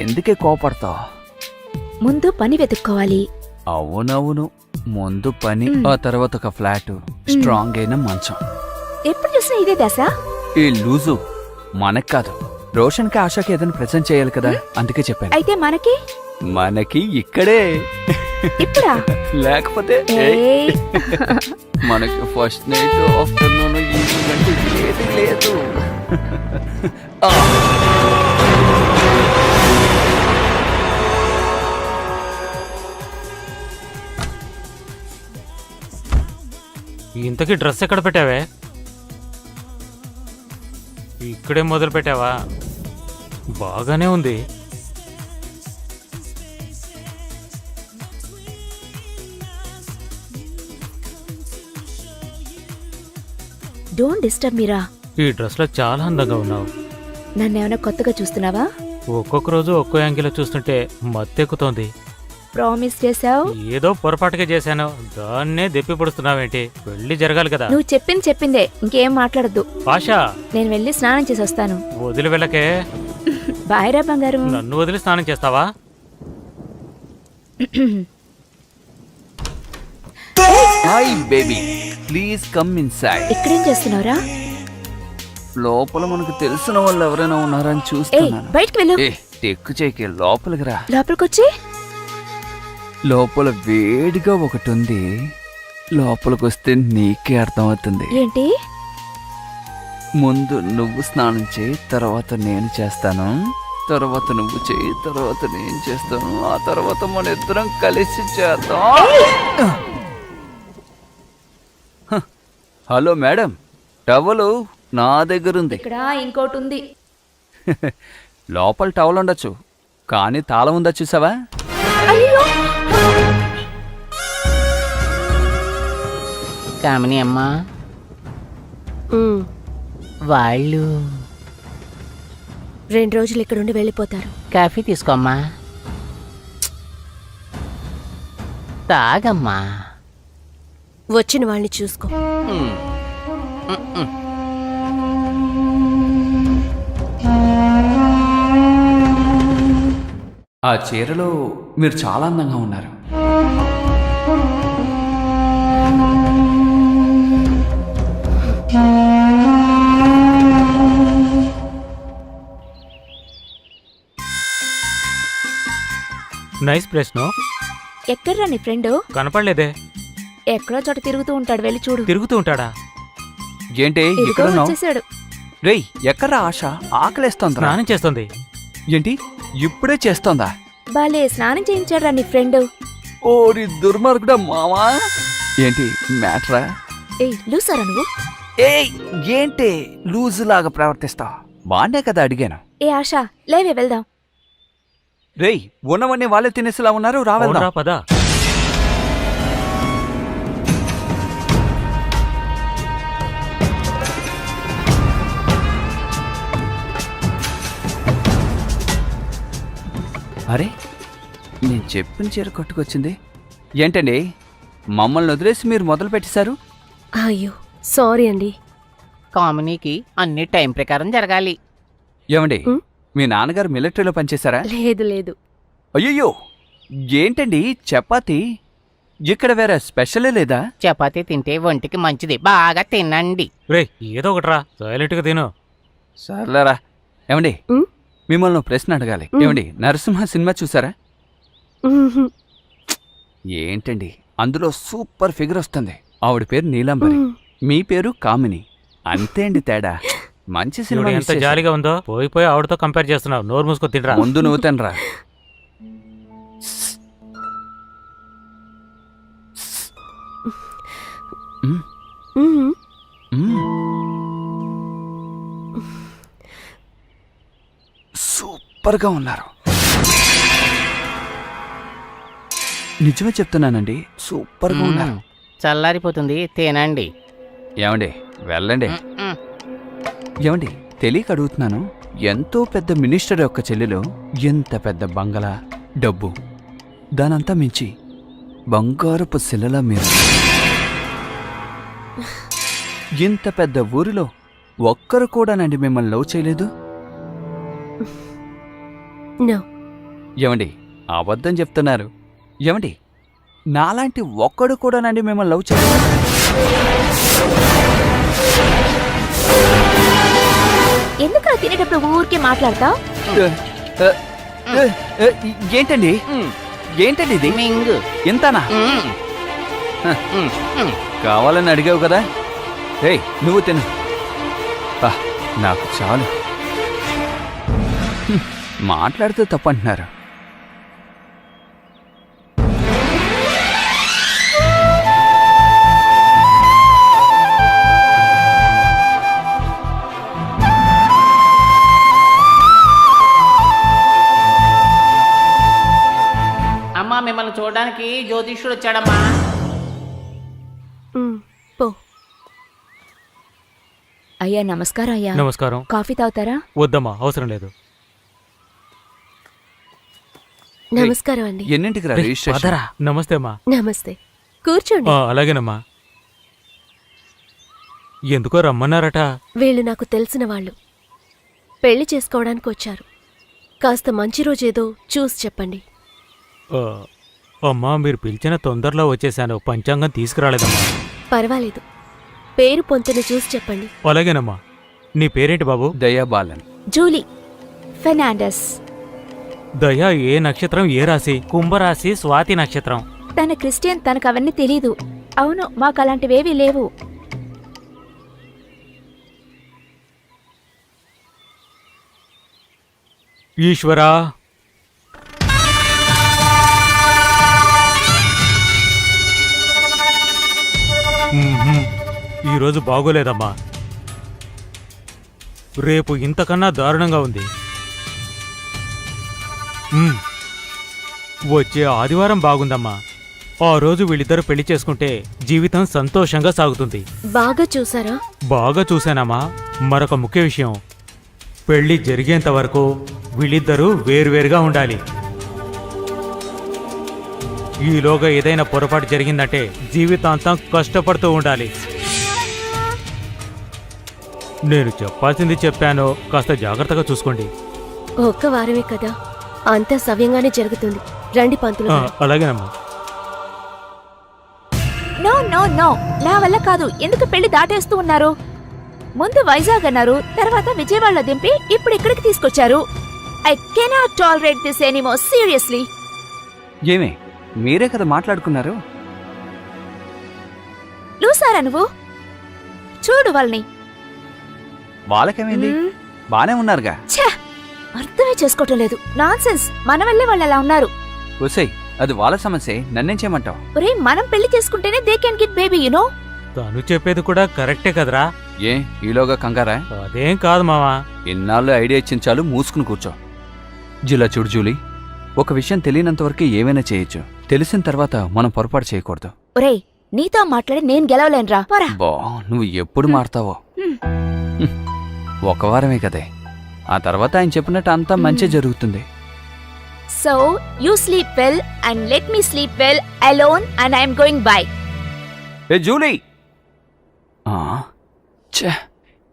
ఎందుకే కోపడతావు? ముందు పని వెతుక్కోవాలి. అవునవును, ముందు పని, ఆ తర్వాత ఒక ఫ్లాట్, స్ట్రాంగ్ అయిన మంచం. ఎప్పుడు చూసినా ఇదే దశ. ఈ లూజు మనకు కాదు, రోషన్ కి ఆశకి ఏదైనా ప్రెజెంట్ చేయాలి కదా, అందుకే చెప్పాను. అయితే మనకి ఇక్కడే. ఇప్పుడా? లేకపోతే మనకి ఫస్ట్ నైట్, ఆఫ్టర్నూన్, ఈవినింగ్ అంటే ఏది లేదు. ఇంతకీ డ్రెస్ ఎక్కడ పెట్టావే? ఇక్కడే మొదలు పెట్టావా? బాగానే ఉంది. డోంట్ డిస్టర్బ్ మీరా. ఈ డ్రెస్ లో చాలా అందంగా ఉన్నావు. నన్నేమైనా కొత్తగా చూస్తున్నావా? ఒక్కొక్క రోజు ఒక్కో యాంగిల్ చూస్తుంటే మత్తెక్కుతోంది. ప్రామిస్ చేసావు. ఏదో పొరపాటుగా చేశాను, దాన్నే దెప్పి పొడుస్తున్నావేంటి? పెళ్లి జరగాలి కదా. నువ్వు చెప్పిందే, ఇంకేం మాట్లాడద్దు. ఆశా, నేను వెళ్ళి స్నానం చేసి వస్తాను. వదిలి వెళ్ళకే. బాయ్ రా బంగారు. నన్ను వదిలి స్నానం చేస్తావా? Hi baby, please come inside. ఇక్కడేం చేస్తున్నావురా? లోపల మనకు తెలిసిన వాళ్ళు ఎవరైనా ఉన్నారని చూస్తున్నాను. బయటికి వెళ్ళు. టెక్కు చేకి లోపలికి రా. లోపలికొచ్చి లోపల వేడిగా ఒకటి ఉంది. లోపలికి వస్తే నీకే అర్థమవుతుంది. ఏంటి? ముందు నువ్వు స్నానం చేయి, తర్వాత నేను చేస్తాను. తర్వాత నువ్వు చేయి, తర్వాత నేను చేస్తాను. ఆ తర్వాత మన ఇద్దరం కలిసి చేద్దాం. హ, హలో మేడం, టవలు నా దగ్గర ఉంది. ఇక్కడ ఇంకోటి ఉంది. లోపల టవల్ ఉండొచ్చు, కానీ తాళం ఉందా చూసావా? కామిని అమ్మా, వాళ్ళు 2 రోజులు ఇక్కడుండి వెళ్ళిపోతారు. కాఫీ తీసుకోమ్మా, తాగమ్మా. వచ్చిన వాళ్ళని చూసుకో. ఆ చీరలో మీరు చాలా అందంగా ఉన్నారు. నైస్ ప్రశ్న. ఎక్కడ్రా నీ ఫ్రెండ్? కనపడలేదే. ఎక్కడో చోట తిరుగుతూ ఉంటాడు, వెళ్ళి చూడు. తిరుగుతూ ఉంటాడా? ఏంటి ఇదిగో ఇక్కడ వచ్చేసాడు. రేయ్, ఎక్కడ్రా ఆశ? ఆకలేస్తోందిరా. స్నానం చేస్తుంది. ఏంటి ఇప్పుడే చేస్తోందా? బాలే స్నానం చేయించాడురా నీ ఫ్రెండ్. ఓరి దుర్మార్గుడా మావా. ఏంటి మ్యాట్రా? ఏయ్ లూసారా నువ్వు? ఏయ్, ఏంటి లూజు లాగా ప్రవర్తిస్తావు? బానే కదా అడిగాను. ఏ ఆశ, లేవే వెళ్దాం. రేయ్, ఉన్నవన్నీ వాళ్ళే తినేసేలా ఉన్నారు. రావెళ్దాం. అవునరా, పద. అరే, నేను చెప్పిన చీర కట్టుకొచ్చింది. ఏంటండి, మమ్మల్ని వదిలేసి మీరు మొదలు పెట్టేశారు? అయ్యో సారీ అండి. కామినీకి అన్ని టైం ప్రకారం జరగాలి. ఏమండి, మీ నాన్నగారు మిలిటరీలో పనిచేశారా? లేదు లేదు. అయ్యయ్యో, ఏంటండి చపాతి? ఇక్కడ వేరే స్పెషలే లేదా? చపాతీ తింటే ఒంటికి మంచిది, బాగా తినండి. రే, ఏదో ఒకటిరా, సైలెంట్గా తిను. సర్లేరా. ఏమండి, మిమ్మల్ని ఓ ప్రశ్న అడగాలి. ఏమండి, నరసింహ సినిమా చూసారా? ఏంటండి, అందులో సూపర్ ఫిగర్ వస్తుంది. ఆవిడ పేరు నీలాంబరి, మీ పేరు కామిని. అంతే అండి తేడా. మంచి సినిమా. చూడు ఎంత జాలిగా ఉందో. పోయి ఆవిడతో కంపేర్ చేస్తున్నావు. నోరు మూసుకో, తినరా. ముందు నువ్వు తినరా. సూపర్గా ఉన్నారు. నిజమే చెప్తున్నానండి, సూపర్గా ఉన్నారు. చల్లారిపోతుంది, తినండి. ఏమండి, వెళ్ళండి. ఏమండి, తెలియక అడుగుతున్నాను. ఎంతో పెద్ద మినిస్టర్ యొక్క చెల్లెలు ఎంత పెద్ద బంగళా, డబ్బు, దానంతా మించి బంగారపు శిలలా మీరు. ఇంత పెద్ద ఊరిలో ఒక్కరు కూడానండి మిమ్మల్ని లవ్ చేయలేదు? ఏమండి, అబద్ధం చెప్తున్నారు. ఏమండి, నాలాంటి ఒక్కడు కూడానండి మిమ్మల్ని లవ్ చేయలేదు? ఎందుకు తినేటప్పుడు ఊరికే మాట్లాడతావు? ఏంటండి, ఏంటండి ఇది? మింగు. ఎంతనా? కావాలని అడిగావు కదా. ఏయ్, నువ్వు తిను. నాకు చాలు. మాట్లాడితే తప్పంటున్నారు. అమ్మా, మిమ్మల్ని చూడడానికి జ్యోతిష్యుడు వచ్చాడమ్మా. పో. అయ్యా నమస్కారం. అయ్యా నమస్కారం. కాఫీ తాగుతారా? వద్దమ్మా, అవసరం లేదు. నమస్కారం అండి. ఎన్నింటికి రా రిజిస్ట్రేషన్? నమస్తే అమ్మా. నమస్తే, కూర్చోండి. అలాగేనమ్మా. ఎందుకో రమ్మన్నారట. వీళ్ళు నాకు తెలిసిన వాళ్ళు. పెళ్లి చేసుకోవడానికి వచ్చారు. కాస్త మంచి రోజేదో చూసి చెప్పండి. అమ్మా, మీరు పిలిచిన తొందరలో వచ్చేసాను. పంచాంగం తీసుకురాలేదమ్మా. పర్వాలేదు, పేరు పొంతను చూసి చెప్పండి. అలాగేనమ్మా. నీ పేరేంటి బాబు? దయాబాలన్. Julie Fernandes. దయ ఏ నక్షత్రం ఏ రాశి? కుంభరాశి స్వాతి నక్షత్రం. తన క్రిస్టియన్, తనకు అవన్నీ తెలీదు. అవును, మాకు అలాంటివేవీ లేవు. ఈశ్వరా, ఈరోజు బాగోలేదమ్మా. రేపు ఇంతకన్నా దారుణంగా ఉంది. వచ్చే ఆదివారం బాగుందమ్మా. ఆ రోజు వీళ్ళిద్దరూ పెళ్లి చేసుకుంటే జీవితం సంతోషంగా సాగుతుంది. బాగా చూసారా? బాగా చూశానమ్మా. మరొక ముఖ్య విషయం, పెళ్లి జరిగేంత వరకు వీళ్ళిద్దరూ వేరువేరుగా ఉండాలి. ఈలోగా ఏదైనా పొరపాటు జరిగిందంటే జీవితాంతం కష్టపడుతూ ఉండాలి. నేను చెప్పాల్సింది చెప్పాను, కాస్త జాగ్రత్తగా చూసుకోండి. ఒక్క వారమే కదా, అంతా సవ్యంగానే జరుగుతుంది. రండి పంతులు గారు. అలాగేనమ్మా. నో నో నో, నా వల్ల కాదు. ఎందుకు పెళ్లి దాటేస్తూ ఉన్నారు? ముందు వైజాగ్ అన్నారు, తర్వాత విజయవాడలో దింపి ఇప్పుడు ఇక్కడికి తీసుకొచ్చారు. I cannot tolerate this anymore, seriously. ఏమే, మీరే కదా మాట్లాడుకున్నారు. లూసారా నువ్వు? చూడు వాళ్ళని. వాళ్ళకేమైంది? బానే ఉన్నారుగా. ఛే, అర్థమే చేసుకోవటం లేదు. నాన్సెన్స్. మన వల్లే వాళ్ళు అలా ఉన్నారు. ఒసేయ్, అది వాళ్ళ సమస్యే, నన్నేం చేయమంటావు? ఒరే, మనం పెళ్లి చేసుకుంటేనే they can get baby, you know. తను చెప్పేది కూడా కరెక్టే కదరా. ఏ ఈలోగా కంగారా? అదేం కాదు మావా. ఇన్నాళ్ళు ఐడియా ఇచ్చిన చాలు, మూసుకుని కూర్చో. జిలా చూడు జూలీ, ఒక విషయం తెలియనంతవరకు ఏమైనా చేయొచ్చు. తెలిసిన తర్వాత మనం పొరపాటు చేయకూడదు. ఒరే, నీతో మాట్లాడి నేను గెలవలేనురా. పోరా. బా, నువ్వు ఎప్పుడు మారుతావో. ఒక వారమే కదే, ఆ తర్వాత ఆయన చెప్పినట్టు అంతా మంచి జరుగుతుంది. So you sleep well and let me sleep well alone and I'm going by. A Julie!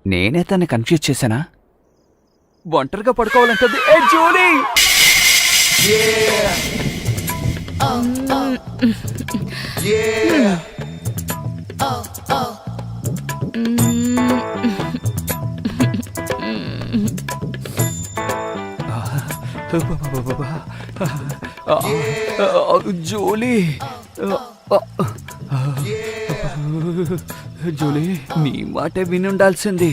నేనే తన్ని కన్ఫ్యూజ్ చేశానా? ఒంటరిగా పడుకోవాలంటది. ఏ జూలీ! జూలీ, జూలీ, నీ మాటే విని ఉండాల్సింది.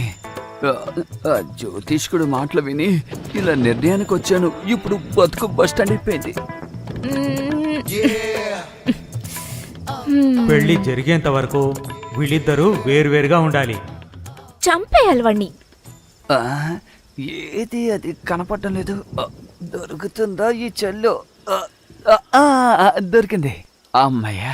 జ్యోతిష్కుడు మాటలు విని ఇలా నిర్ణయానికి వచ్చాను. ఇప్పుడు బతుకు బస్టాండ్ అయిపోయింది. పెళ్లి జరిగేంత వరకు వీళ్ళిద్దరూ వేరువేరుగా ఉండాలి. చంపేయాలి వాణ్ణి. ఏది అది కనపడటం లేదు. దొరుకుతుందా ఈ చెల్లు? దొరికింది. అమ్మయ్యా.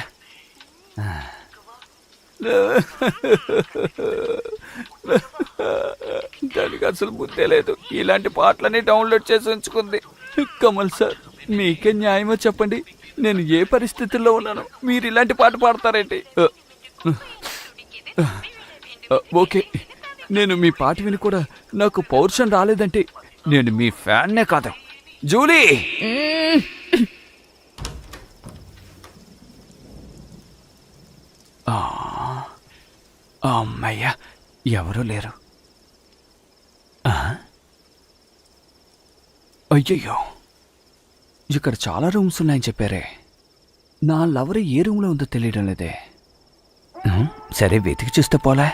దానికి అసలు బుద్ధే లేదు. ఇలాంటి పాటలన్నీ డౌన్లోడ్ చేసి ఉంచుకుంది. కమల్ సార్, మీకే న్యాయమో చెప్పండి. నేను ఏ పరిస్థితుల్లో ఉన్నాను, మీరు ఇలాంటి పాట పాడతారేంటి? ఓకే, నేను మీ పాట విని కూడా నాకు పౌరుషం రాలేదంటే నేను మీ ఫ్యాన్నే కాదు. జూలీ! అమ్మయ్యా, ఎవరూ లేరు. అయ్యయ్యో, ఇక్కడ చాలా రూమ్స్ ఉన్నాయని చెప్పారే. నా లవర్ ఏ రూమ్లో ఉందో తెలియడం లేదే. సరే, వెతికి చూస్తే పోలే.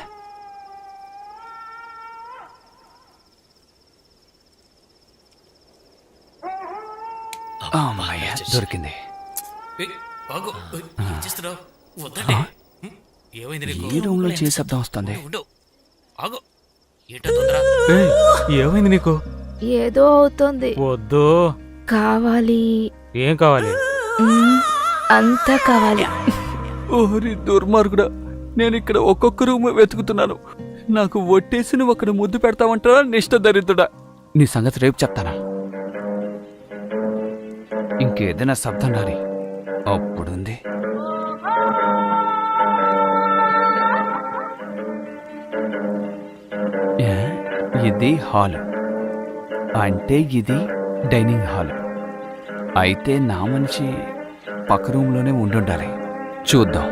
అమ్మయ్యా, దొరికింది. ఈ రూమ్ లో చేసే శబ్దం వస్తుంది. ఏమైంది నీకు? ఏదో అవుతుంది. వద్దు. కావాలి. ఏం కావాలి? అంతా కావాలి. ఓరి దుర్మార్గుడా, నేను ఇక్కడ ఒక్కొక్క రూమ్ వెతుకుతున్నాను. నాకు ఒట్టేసి నువ్వు అక్కడ ముద్దు పెడతావంటారా నిష్ట దరిద్రుడా? నీ సంగతి రేపు చెప్తానా? ఇంకేదైనా శబ్దం రాని అప్పుడుంది. ఇది హాల్ అంటే ఇది డైనింగ్ హాల్ అయితే నా మనిషి పక్క రూమ్లోనే ఉండుండాలి. చూద్దాం.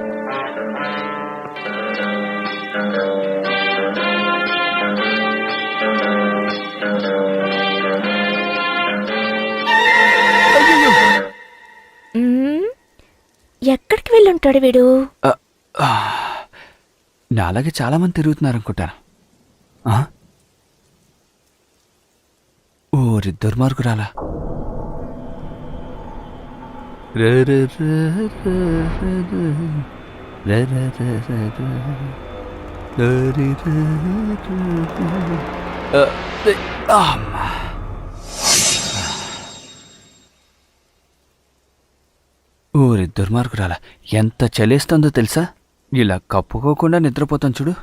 కొట్టాడు వీడు? నా అలాగే చాలా మంది తిరుగుతున్నారు అనుకుంటాను. ఓరి దుర్మార్గురాలా. ఓరి దుర్మార్గురాలా, ఎంత చలేస్తుందో తెలుసా? ఇలా కప్పుకోకుండా నిద్రపోతాను చూడు.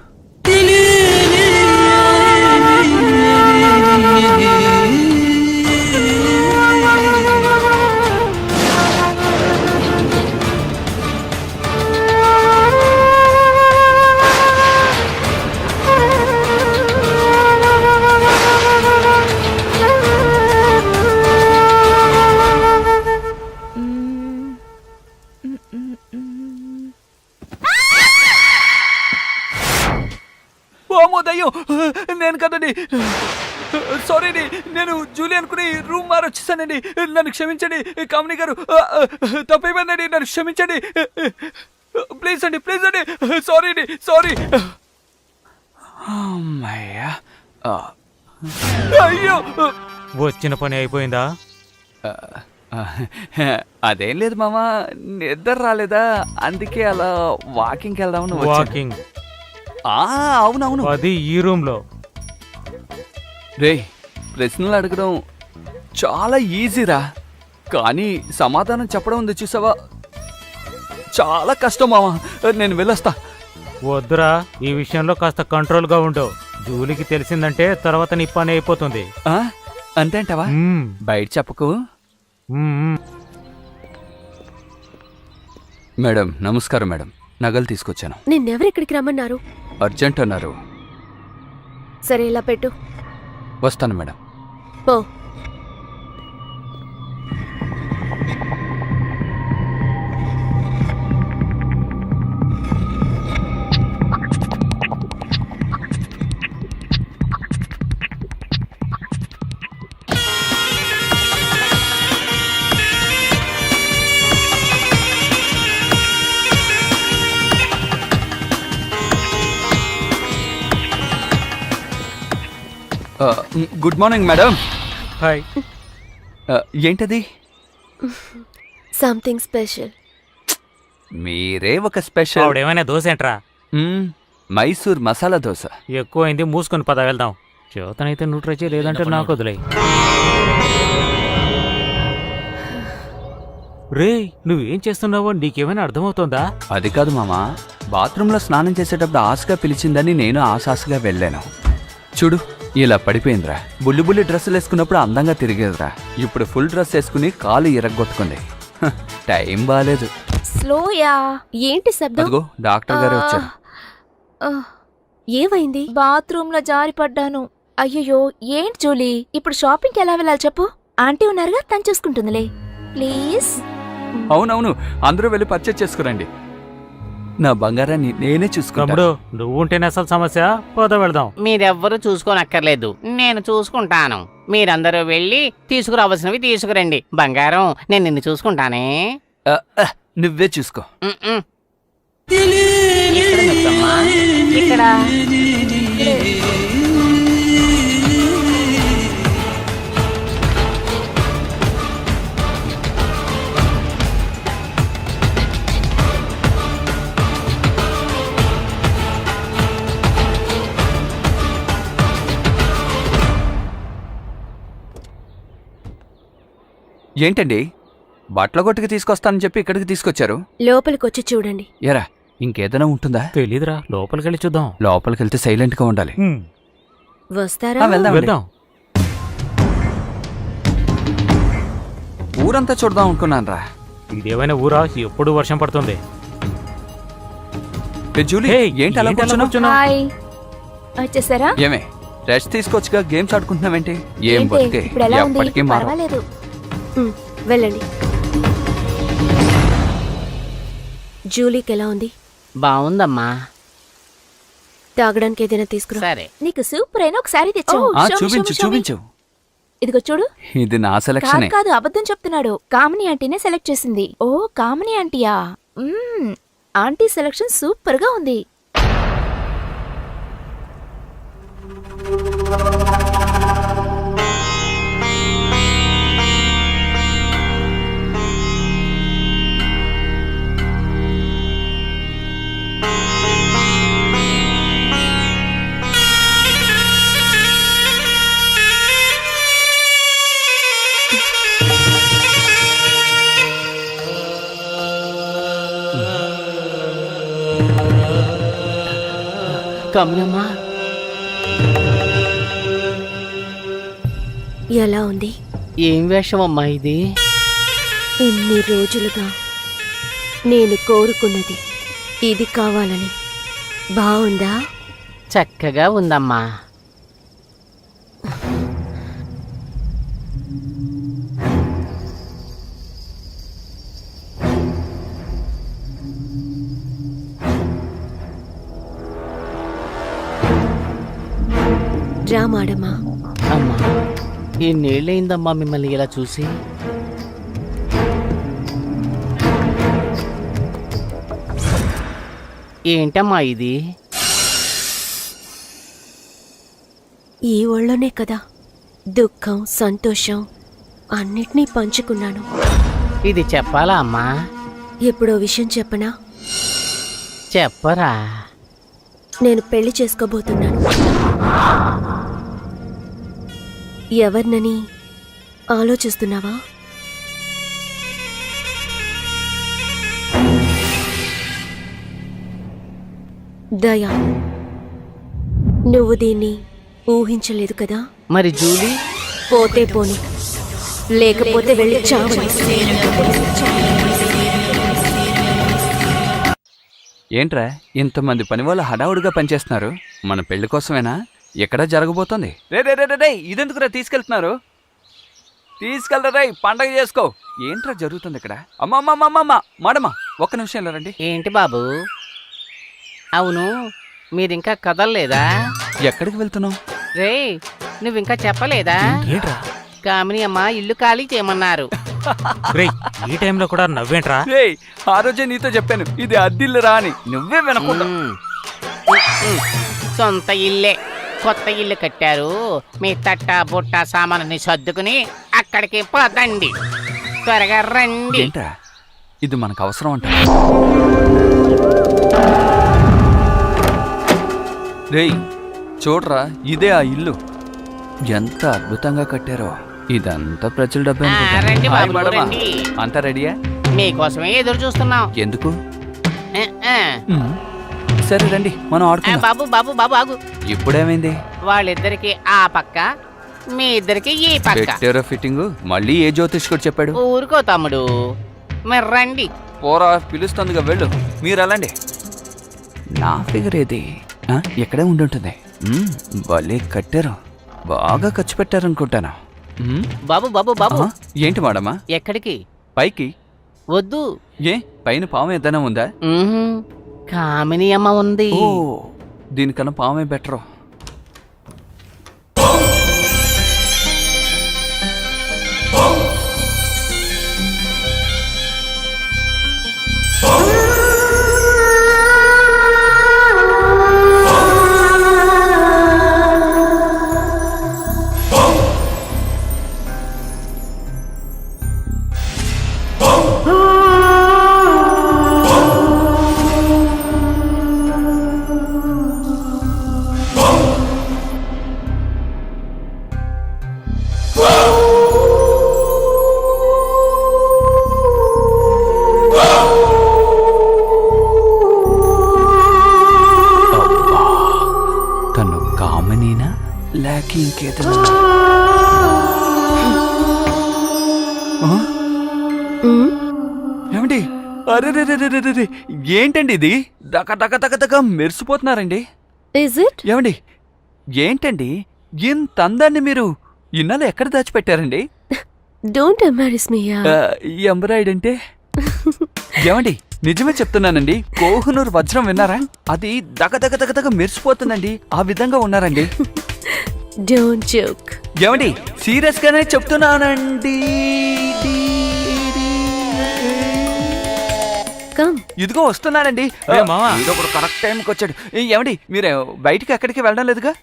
నేను కదండి, సారీ అండి, నేను జూలీ అనుకుని రూమ్ మారొచ్చేసానండి. నన్ను క్షమించండి కామిని గారు, తప్పైపోయిందండి, నన్ను క్షమించండి ప్లీజ్ అండి, ప్లీజ్ అండి, సారీ అండి, సారీ. అమ్మయ్యా, అయ్యో వచ్చిన పని అయిపోయిందా? అదేం లేదు మామ, నిద్ర రాలేదా, అందుకే అలా వాకింగ్కి వెళ్దామని వచ్చాను. వాకింగ్? అవునవును, అది ఈ రూమ్ లో. రే, ప్రశ్నలు అడగడం చాలా ఈజీరా, కానీ సమాధానం చెప్పడం ఉంది చూసావా, చాలా కష్టం మామ. నేను వెళ్ళొస్తా. వద్దురా, ఈ విషయంలో కాస్త కంట్రోల్ గా ఉండు. జూలీకి తెలిసిందంటే తర్వాత నీ పని అయిపోతుంది. అంతేంటవా? బయట చెప్పకు. మేడం నమస్కారం. మేడం, నగలు తీసుకొచ్చాను. నిన్నెవరు ఇక్కడికి రమ్మన్నారు? అర్జెంట్ అన్నారు. సరే, ఇలా పెట్టు. వస్తాను మేడం. పో. Good morning madam. హాయ్. ఏంటది? Something special. మీరే ఒక స్పెషల్. ఆవిడేమైనా దోశ ఏంట్రా? మైసూర్ మసాలా దోశ. ఎక్కువైంది, మూసుకొని పద వెళ్దాం. చేతనైతే నువ్వు ట్రై చేయి, లేదంటే నాకు వదిలే. రే, నువ్వేం చేస్తున్నావో నీకేమైనా అర్థమవుతోందా? అది కాదు మామ, బాత్రూంలో స్నానం చేసేటప్పుడు ఆశగా పిలిచిందని నేను ఆశాసగా వెళ్ళాను. చూడు, ఇలా పడిపోయిందిరా. బుల్లి బుల్లి డ్రెస్సులు వేసుకున్నప్పుడు అందంగా తిరిగేదిరా. ఇప్పుడు ఫుల్ డ్రెస్ వేసుకుని కాలు ఇరగ్గొట్టుకుంది. టైం బాలేదు. స్లోయా. ఏంటి శబ్దం? అదిగో డాక్టర్ గారు వచ్చారు. ఏమైంది? బాత్రూమ్ లో జారి పడ్డాను. అయ్యో, ఏంటి జూలీ, ఇప్పుడు షాపింగ్కి ఎలా వెళ్ళాలి చెప్పు? ఆంటీ ఉన్నారుగా, తను చూసుకుంటుందిలే. ప్లీజ్. అవునవును, అందరూ వెళ్ళి పర్చేజ్ చేసుకురండి. నా బంగారాన్ని నేనే చూసుకుంటాను. తమ్ముడు, నువ్వు ఉంటేనే అసలు సమస్య. పోదా వెళ్దాం. మీరెవ్వరూ చూసుకోనక్కర్లేదు, నేను చూసుకుంటాను. మీరందరూ వెళ్ళి తీసుకురావాల్సినవి తీసుకురండి. బంగారం, నేను నిన్ను చూసుకుంటానే. నువ్వే చూసుకో. ఇక్కడ నొక్కమ్మా. ఇక్కడ. ఏంటండి, బట్టల కొట్టుకు తీసుకొస్తానని చెప్పి ఇక్కడికి తీసుకొచ్చారు? లోపలికి వచ్చి చూడండి. ఎరా, ఇంకేదైనా ఉంటుందా? తెలీదురా, లోపలికి వెళ్ళి చూద్దాం. లోపలికి వెళ్తే సైలెంట్ గా ఉండాలి. వస్తారా? వెళ్దాం. ఊరంతా చూడదాం అనుకున్నాను రా. ఇదేమైనా ఊరా? ఎప్పుడు వర్షం పడుతుంది. జూలీ, ఏంటి అలా కూర్చున్నావ్? హాయ్, వచ్చేసారా? ఏమే, రెస్ట్ తీసుకోవచ్చుగా, గేమ్స్ ఆడుకుంటున్నావేంటి? ఏం ఏంటి, బతికే, ఇప్పుడు ఎలా ఉంది? ఎప్పటికీ మారవు. పర్వాలేదు. వెళ్ళండి. జూలీకి ఎలా ఉంది? బాగుందమ్మా. తాగడానికి ఏదైనా తీసుకురా. సరే. నీకు సూపర్ అయినా ఒకసారి తెచ్చావు. చూపించు చూపించు. ఇదిగో చూడు. ఇది నా సెలక్షనే. కాదు, అబద్ధం చెప్తున్నాడు. కామిని ఆంటీనే సెలెక్ట్ చేసింది. ఓ, కామిని ఆంటీయా? ఆంటీ సెలక్షన్ సూపర్ గా ఉంది. కమలమ్మా, ఎలా ఉంది? ఏం వేషమమ్మా ఇది? ఇన్ని రోజులుగా నేను కోరుకున్నది ఇది కావాలని. బాగుందా? చక్కగా ఉందమ్మా. రా మాడమ్మా. అమ్మా, ఎన్నేళ్ళయిందమ్మా మిమ్మల్ని ఇలా చూసి? ఏంటమ్మా ఇది? ఈ ఒళ్ళోనే కదా దుఃఖం సంతోషం అన్నిటినీ పంచుకున్నాను. ఇది చెప్పాలా అమ్మా? ఎప్పుడో విషయం చెప్పనా? చెప్పరా. నేను పెళ్లి చేసుకోబోతున్నాను. ఎవరినని ఆలోచిస్తున్నావా? దయా, నువ్వు దీన్ని ఊహించలేదు కదా? మరి జూలీ? పోతే పోని, లేకపోతే వెళ్ళి చావని. ఏంట్రా ఇంతమంది పని వాళ్ళు హడావుడిగా పనిచేస్తున్నారు? మన పెళ్లి కోసమేనా? ఎక్కడా జరగబోతోంది? రే రే రే రే ఇదెందుకురా తీసుకెళ్తున్నారు? తీసుకెళ్ళరా, పండగ చేసుకో. ఏంట్రా జరుగుతుంది ఇక్కడ? అమ్మమ్మమ్మమ్మ మాడమ్మా, ఒక్క నిమిషం రండి. ఏంటి బాబు? అవును, మీరింకా కదలలేదా? ఎక్కడికి వెళ్తున్నావు? రే, నువ్వింకా చెప్పలేదా? కామిని అమ్మ ఇల్లు ఖాళీ చేయమన్నారు. రేయ్, ఈ టైంలో కూడా నవ్వేంట్రా? రే, ఆ రోజే నీతో చెప్పాను ఇది అద్దిల్లు రా అని. నువ్వే వినకుండా. సొంత ఇల్లే, కొత్త ఇల్లు కట్టారు. మీ తట్ట బుట్ట సామాన్ని సర్దుకుని అక్కడికి పదండి. త్వరగా రండి. ఏంటా ఇది మనకు అవసరం అంట? రేయ్ చూడరా, ఇదే ఆ ఇల్లు. ఎంత అద్భుతంగా కట్టారో. ఇదంతా ప్రజల డబ్బే అనుకుంటా. రండి హాయ్ బాబు, మేడమా. రండి. అంతా రెడీయా? మీకోసమే ఎదురు చూస్తున్నాం. ఎందుకు? ఆ, ఆ. సరే రండి, మనం ఆ, ఆడుకుందాం. బాబు బాబు బాబు ఆగు. ఇప్పుడేమైంది? వాళ్ళిద్దరికి ఆ పక్క, మీ ఇద్దరికి ఈ పక్క. పెట్టారో ఫిట్టింగు? మళ్ళీ ఏ జ్యోతిష్కుడు చెప్పాడు? ఊరుకో తమ్ముడు, మరి రండి. పోరా, పిలుస్తుందిగా వెళ్ళు. మీరు వెళ్ళండి. నా ఫిగర్ ఏది? ఎక్కడే ఉండుంటుంది. భలే కట్టారు, బాగా ఖర్చు పెట్టారనుకుంటాను. బాబు బాబు బాబు, ఏంటి మేడమా? ఎక్కడికి? పైకి. వద్దు. ఏ పైన పాము ఏదైనా ఉందా? కామిని అమ్మ ఉంది. ఓ, దీనికన్నా పామే బెటరు. తను కామనీనా లేక ఇంకేదైనా? ఏమండి? అరే ఏంటండి ఇది? దక దక దక దక మెరిసిపోతున్నారండి. Is it? ఏమండి ఏంటండి ఇంత అందాన్ని మీరు ఇన్నాళ్ళు ఎక్కడ దాచిపెట్టారండి? డోంట్ ఎంబారస్ మీ. ఎంబ్రాయిడ్ అంటే? ఏమండి నిజమే చెప్తున్నానండి, కోహినూర్ వజ్రం విన్నారా? అది దగ దగ దగ దగ మెరిసిపోతుందండి. ఆ విధంగా ఉన్నారండి. Don't joke. ఏమండి సీరియస్ గానే చెప్తున్నానండి. కమ్. ఇదిగో వస్తున్నానండి. ఏ మావా? ఏదో ఒకడు కరెక్ట్ టైంకి వచ్చాడు. ఏమండి మీరు బయటికి ఎక్కడికి వెళ్ళడం లేదుగా?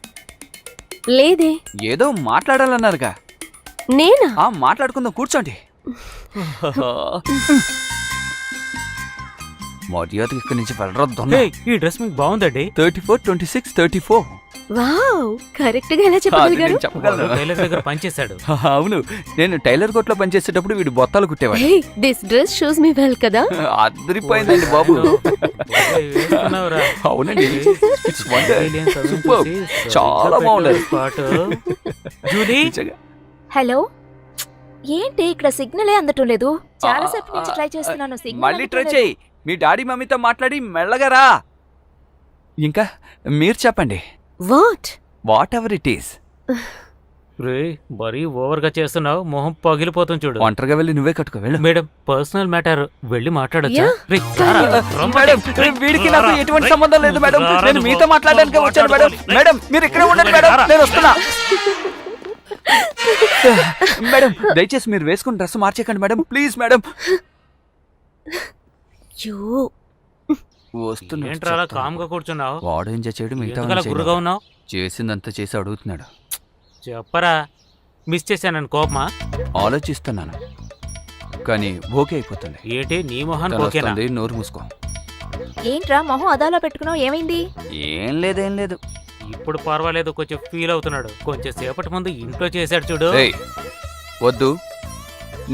లేదే. ఏదో మాట్లాడాలన్నారుగా. నేనా? మాట్లాడుకుందాం, కూర్చోండి. మర్యాద ఇక్కడి నుంచి వెళ్ళరా దొంగ. ఈ డ్రెస్ మీకు బాగుందండి. 34, 26, 34. వావ్, కరెక్ట్ గా ఎలా చెప్పగలిగారు? నేను చెప్పగలను. టైలర్ దగ్గర పనిచేశాడు. అవును, నేను టైలర్ కోట్లో పనిచేసేటప్పుడు వీడు బొత్తాలు కుట్టేవాడు. Hey, this dress shows me well కదా. అదిరిపోయిందండి బాబు. వేసుకున్నావురా? అవునండి, It's wonder. Superb. చాలా బాగుండదు. జూలీ, హలో, ఏంటి ఇక్కడ సిగ్నలే అందటం లేదు? చాలా సేపు నుంచి ట్రై చేస్తున్నాను. సిగ్నల్ మళ్ళీ ట్రై చేయి. మీ డాడీ మమ్మీతో మాట్లాడి మెల్లగా రా. ఇంకా మీరు చెప్పండి. Whatever it is. రే మరీ ఓవర్ గా చేస్తున్నావు. మొహం పగిలిపోతుంది చూడు. ఒంటరిగా వెళ్ళి నువ్వే కట్టుకో వెళ్ళు. మేడం, పర్సనల్ మ్యాటర్, వెళ్ళి మాట్లాడొచ్చా? రే, మేడం, వీడికి నాకు ఎటువంటి సంబంధం లేదు మేడం. నేను మీతో మాట్లాడడానికి వచ్చాను మేడం. మేడం, మీరు ఇక్కడే ఉండండి మేడం, నేను వస్తున్నా. మేడం, దయచేసి మీరు వేసుకుని డ్రెస్ మార్చేకండి మేడం, ప్లీజ్ మేడం. ఏంట్రా అలా కామ్గా కూర్చున్నావు? వాడు ఎంజాయ్ చేయడం మిగతా ఎందుకలా గుర్రుగా ఉన్నావు? చేసిందంతా చేసి అడుగుతున్నాడు. చెప్పరా, మిస్ చేశానని కోపమా? ఆలోచిస్తున్నాను కానీ ఓకే అయిపోతుంది. ఏంటి నీ మొహానికి ఓకేనా? వస్తుంది, నోరు మూసుకో. ఏంట్రా మొహం అదాలో పెట్టుకున్నావు? ఏమైంది? ఏం లేదు. ఇప్పుడు పర్వాలేదు, కొంచెం ఫీల్ అవుతున్నాడు. కొంచెం సేపటి ముందు ఇంట్లో చేశాడు చూడు. ఏయ్, వద్దు,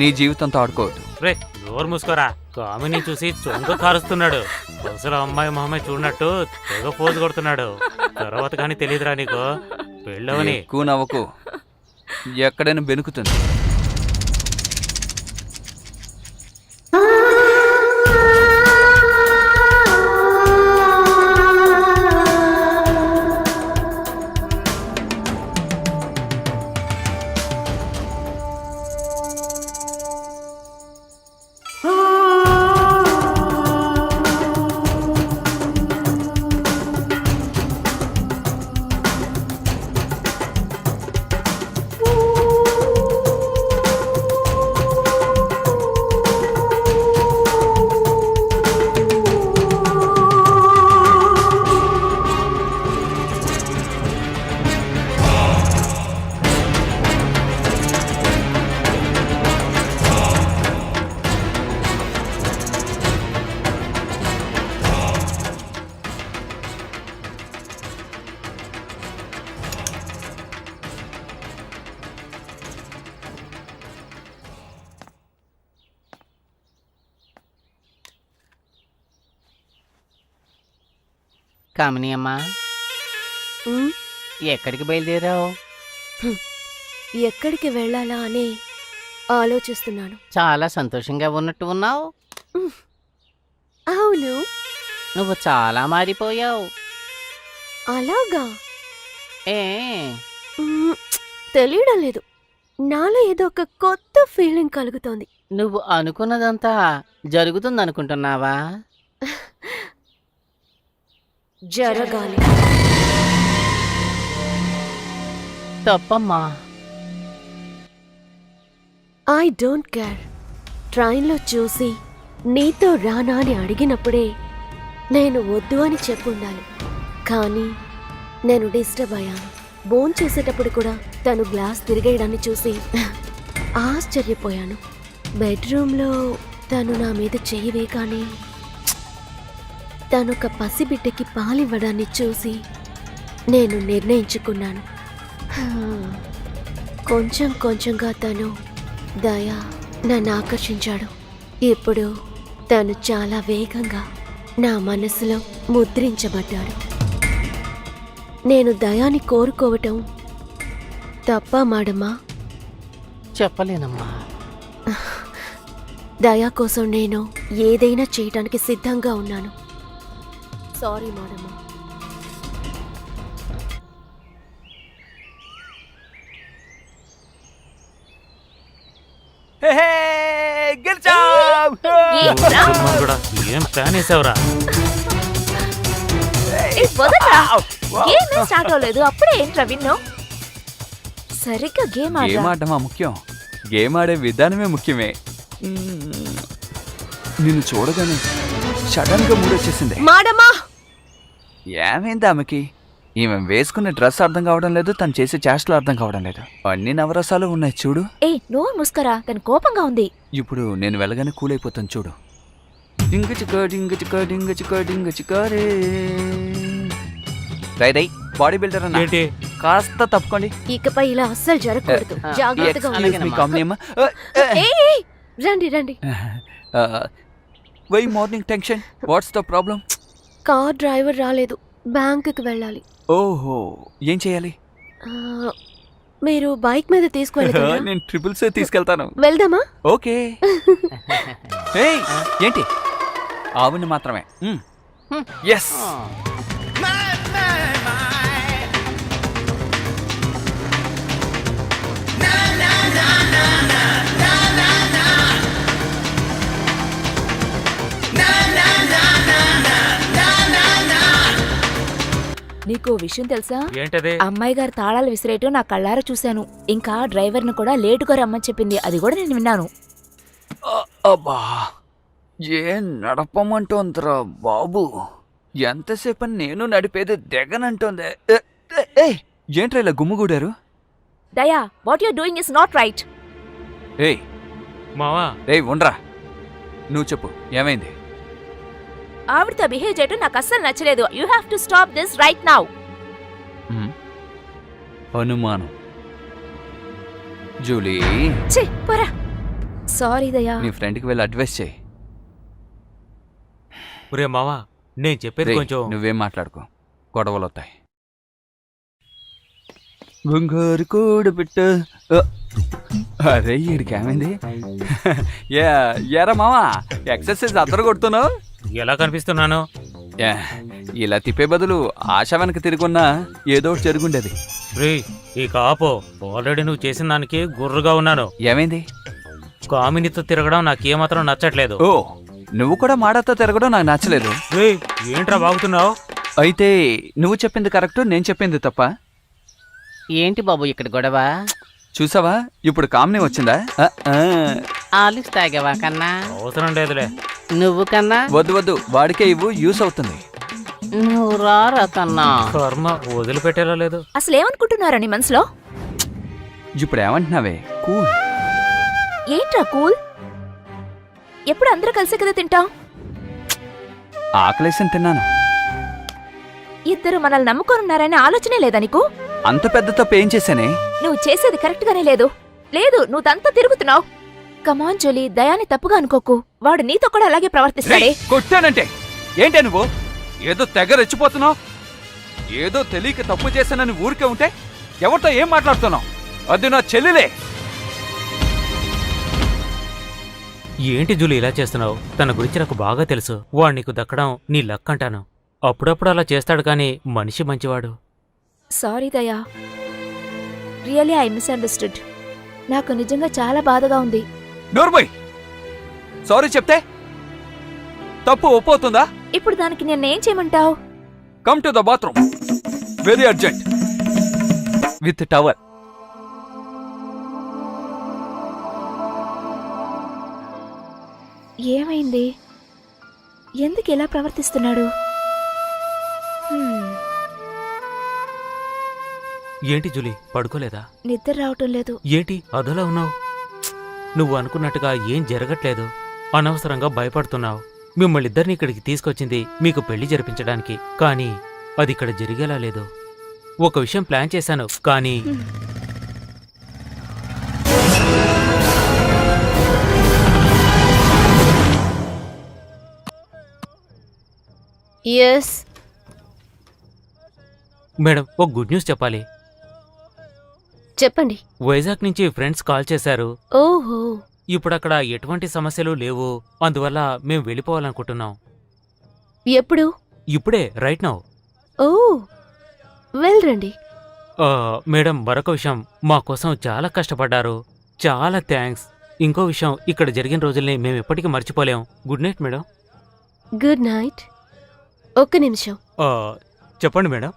నీ జీవితంతో ఆడుకోవద్దు. రే నోరు మూసుకోరా. కామిని చూసి చొంగ కారుస్తున్నాడు. అసలు అమ్మాయి మొహమే చూడనట్టు తెగ పోజు కొడుతున్నాడు. తర్వాత కానీ తెలియదురా నీకు పెళ్ళవని. ఎక్కువ నవ్వకు, ఎక్కడైనా బెనుకుతుంది. కామిని అమ్మా, ఎక్కడికి బయలుదేరావు? ఎక్కడికి వెళ్ళాలా అని ఆలోచిస్తున్నాను. చాలా సంతోషంగా ఉన్నట్టు ఉన్నావు. అవును. నువ్వు చాలా మారిపోయావు. అలాగా? ఏ తెలియడం లేదు. నాలో ఏదో ఒక కొత్త ఫీలింగ్ కలుగుతోంది. నువ్వు అనుకున్నదంతా జరుగుతుందనుకుంటున్నావా? జరగాలి. తప్పమ్మా. I don't care. ట్రైన్లో చూసి నీతో రానా అని అడిగినప్పుడే నేను వద్దు అని చెప్పుండాలి. కానీ నేను డిస్టర్బ్ అయ్యాను. బోన్ చేసేటప్పుడు కూడా తను గ్లాస్ తిరిగేయడాన్ని చూసి ఆశ్చర్యపోయాను. బెడ్రూమ్లో తను నా మీద చెయ్యి కానీ తనొక పసిబిడ్డకి పాలివ్వడాన్ని చూసి నేను నిర్ణయించుకున్నాను. కొంచెం కొంచెంగా తను దయా నన్ను ఆకర్షించాడు. ఇప్పుడు తను చాలా వేగంగా నా మనసులో ముద్రించబడ్డాడు. నేను దయాని కోరుకోవటం తప్ప మాడమ్మా? చెప్పలేనమ్మా. దయా కోసం నేను ఏదైనా చేయడానికి సిద్ధంగా ఉన్నాను. సారీ మాడమ్మా. ఏం ప్లాన్ వేసావురా? స్టార్ట్ అవ్వలేదు, అప్పుడే ఏంట్రా విన్నావు? సరిగ్గా గేమ్ ఆడమా ముఖ్యం, గేమ్ ఆడే విధానమే ముఖ్యమే. నిన్ను చూడగానే సడన్ గా మూడు వచ్చేసింది. మాడమ్మా ఏమైంది ఆమెకి? ఈమె వేసుకున్న డ్రెస్ అర్థం కావడం లేదు, తను చేసే చేష్టలు అర్థం కావడం లేదు. అన్ని నవరసాలు ఉన్నాయి చూడు. ఏ నోరు ముస్కరా, తను కోపంగా ఉంది. ఇప్పుడు నేను వెళ్ళగానే కూల్ అయిపోతాను చూడు. డింగ చిక్క డింగ చిక్క డింగ చిక్క డింగ చిక్కారే. రై రై బాడీ బిల్డర్ అన్న ఏంటి? కాస్త తప్పుకోండి. ఇకపై ఇలా అస్సలు జరగకూడదు. జాగ్రత్తగా Excuse me, company అమ్మ. ఏయ్, రండి రండి. Why morning tension? What's the problem? Car driver రాలేదు, బ్యాంకుకి వెళ్ళాలి. ఓహో, ఏం చేయాలి? మీరు బైక్ మీద తీసుకువెళ్తారా? నేను ట్రిపుల్స్ తీసుకెళ్తాను. వెళ్దామా? ఓకే. ఏయ్, ఏంటి? అవును మాత్రమే. ఎస్. నీకు విషయం తెలుసా? ఏంటది? అమ్మాయి గారు తాళాలు విసిరేయటం నా కళ్ళారా చూశాను. ఇంకా డ్రైవర్ని కూడా లేటుగా రమ్మని చెప్పింది, అది కూడా నేను విన్నాను. అబ్బా, ఏం నడపమంటోందిరా బాబు. ఎంతసేపు నేను నడిపేది దిగనంటోంది. ఏంట్రా ఇలా గుమ్ముగూడారు? దయా, what you're doing is not right. ఏయ్ మావా, ఏయ్ ఉండరా, నువ్వు చెప్పు ఏమైంది? ఆవిడతో బిహేవ్ చేయటం నాకు అస్సలు నచ్చలేదు. You have to stop this right now. అనుమానం. జూలీ, ఛీ, పోరా. సారీ దయా. నీ ఫ్రెండ్కి వెళ్ళి అడ్వైస్ చేయి. ఒరే మావా, నేను చెప్పేది రేయ్, కొంచెం. నువ్వేం మాట్లాడుకో, గొడవలు వస్తాయి. బంగారు కూడ బిట్ట. అరే ఈడికి ఏమైంది? ఏరా మావా, ఎక్సర్సైజ్ అద్దరు కొడుతున్నావు? ఎలా కనిపిస్తున్నాను? ఇలా తిప్పే బదులు ఆశ వెనక తిరుగున్నా ఏదో ఒకటి జరుగుండేది. రే, ఇక ఆపో. ఆల్రెడీ నువ్వు చేసిన దానికి గుర్రుగా ఉన్నాను. ఏమైంది? కామినితో తిరగడం నాకేమాత్రం నచ్చట్లేదు. ఓ, నువ్వు కూడా మాడతో తిరగడం నాకు నచ్చలేదు. రే, ఏంట్రా బాగుతున్నావు? అయితే నువ్వు చెప్పింది కరెక్ట్, నేను చెప్పింది తప్ప. ఏంటి బాబు ఇక్కడ గొడవ? చూసావా, ఇప్పుడు కామిని వచ్చిందా? ఆలిస్ తాగావా కన్నా? అవసరం లేదులే. నువ్వు కన్నా? వద్దు వద్దు, వాడికే ఇవ్వు, యూస్ అవుతుంది. నువ్వు రారా కన్నా. కర్మ వదిలిపెట్టేలా లేదు. అసలు ఏమనుకుంటున్నారని మనసులో? ఇప్పుడు ఏమంటున్నావే? కూల్. ఏంట్రా కూల్? ఎప్పుడు అందరూ కలిసే కదా తింటాం. ఆకలేసం తిన్నాను. ఇద్దరు మనల్ని నమ్ముకొనున్నారనే ఆలోచనే లేదా నీకు? అంత పెద్ద తప్పు ఏం చేశానే? నువ్వు చేసేది కరెక్ట్ గానే లేదు. లేదు, నువ్వు తంతా తిరుగుతున్నావు. కమాన్ జోలీ, దయాని తప్పుగా అనుకోకు. వాడు నీతో కూడా అలాగే ప్రవర్తిస్తాడే. కొట్టానంటే ఏంటే నువ్వు? ఏదో తెగ రెచ్చిపోతున్నావు. ఏదో తెలియక తప్పు చేశానని ఊరికే ఉంటే ఎవరితో ఏం మాట్లాడుతున్నావు? అది నా చెల్లెలే. ఏంటి జూలి ఇలా చేస్తున్నావు? తన గురించి నాకు బాగా తెలుసు. వాడు నీకు దక్కడం నీ లక్ అంటాను. అప్పుడప్పుడు అలా చేస్తాడు కానీ మనిషి మంచివాడు. సారీ దయా, రియల్లీ ఐ మిస్అండర్స్టూడ్. నాకు నిజంగా చాలా బాధగా ఉంది. నోర్మోయ్, సారీ చెప్తే తప్పు ఒప్పవుతుందా? ఇప్పుడు దానికి నేనేం చేయమంటావు? Come to the bathroom very urgent with towel. ఏమైంది? ఎందుకు ఇలా ప్రవర్తిస్తున్నాడు? ఏంటి జూలి, పడుకోలేదా? నిద్ర రావటం లేదు. ఏంటి అదోలా ఉన్నావు? నువ్వు అనుకున్నట్టుగా ఏం జరగట్లేదు. అనవసరంగా భయపడుతున్నావు. మిమ్మల్ని ఇద్దరిని ఇక్కడికి తీసుకొచ్చింది మీకు పెళ్లి జరిపించడానికి, కానీ అది ఇక్కడ జరిగేలా లేదు. ఒక విషయం ప్లాన్ చేశాను కానీ ఎస్ మేడం, ఒక గుడ్ న్యూస్ చెప్పాలి. చెప్పండి. వైజాగ్ నుంచి ఫ్రెండ్స్ కాల్ చేశారు. ఓహో, ఇప్పుడు అక్కడ ఎటువంటి సమస్యలు లేవు. అందువల్ల మేము వెళ్ళిపోవాలనుకుంటున్నాం. ఎప్పుడు? ఇప్పుడే, రైట్ నౌ. ఓ, వెళ్ళండి. మేడం, మరొక విషయం, మా కోసం చాలా కష్టపడ్డారు. చాలా థ్యాంక్స్. ఇంకో విషయం, ఇక్కడ జరిగిన రోజుల్ని మేము ఎప్పటికీ మర్చిపోలేం. Good night madam. Good night. ఒక్క నిమిషం. చెప్పండి మేడం.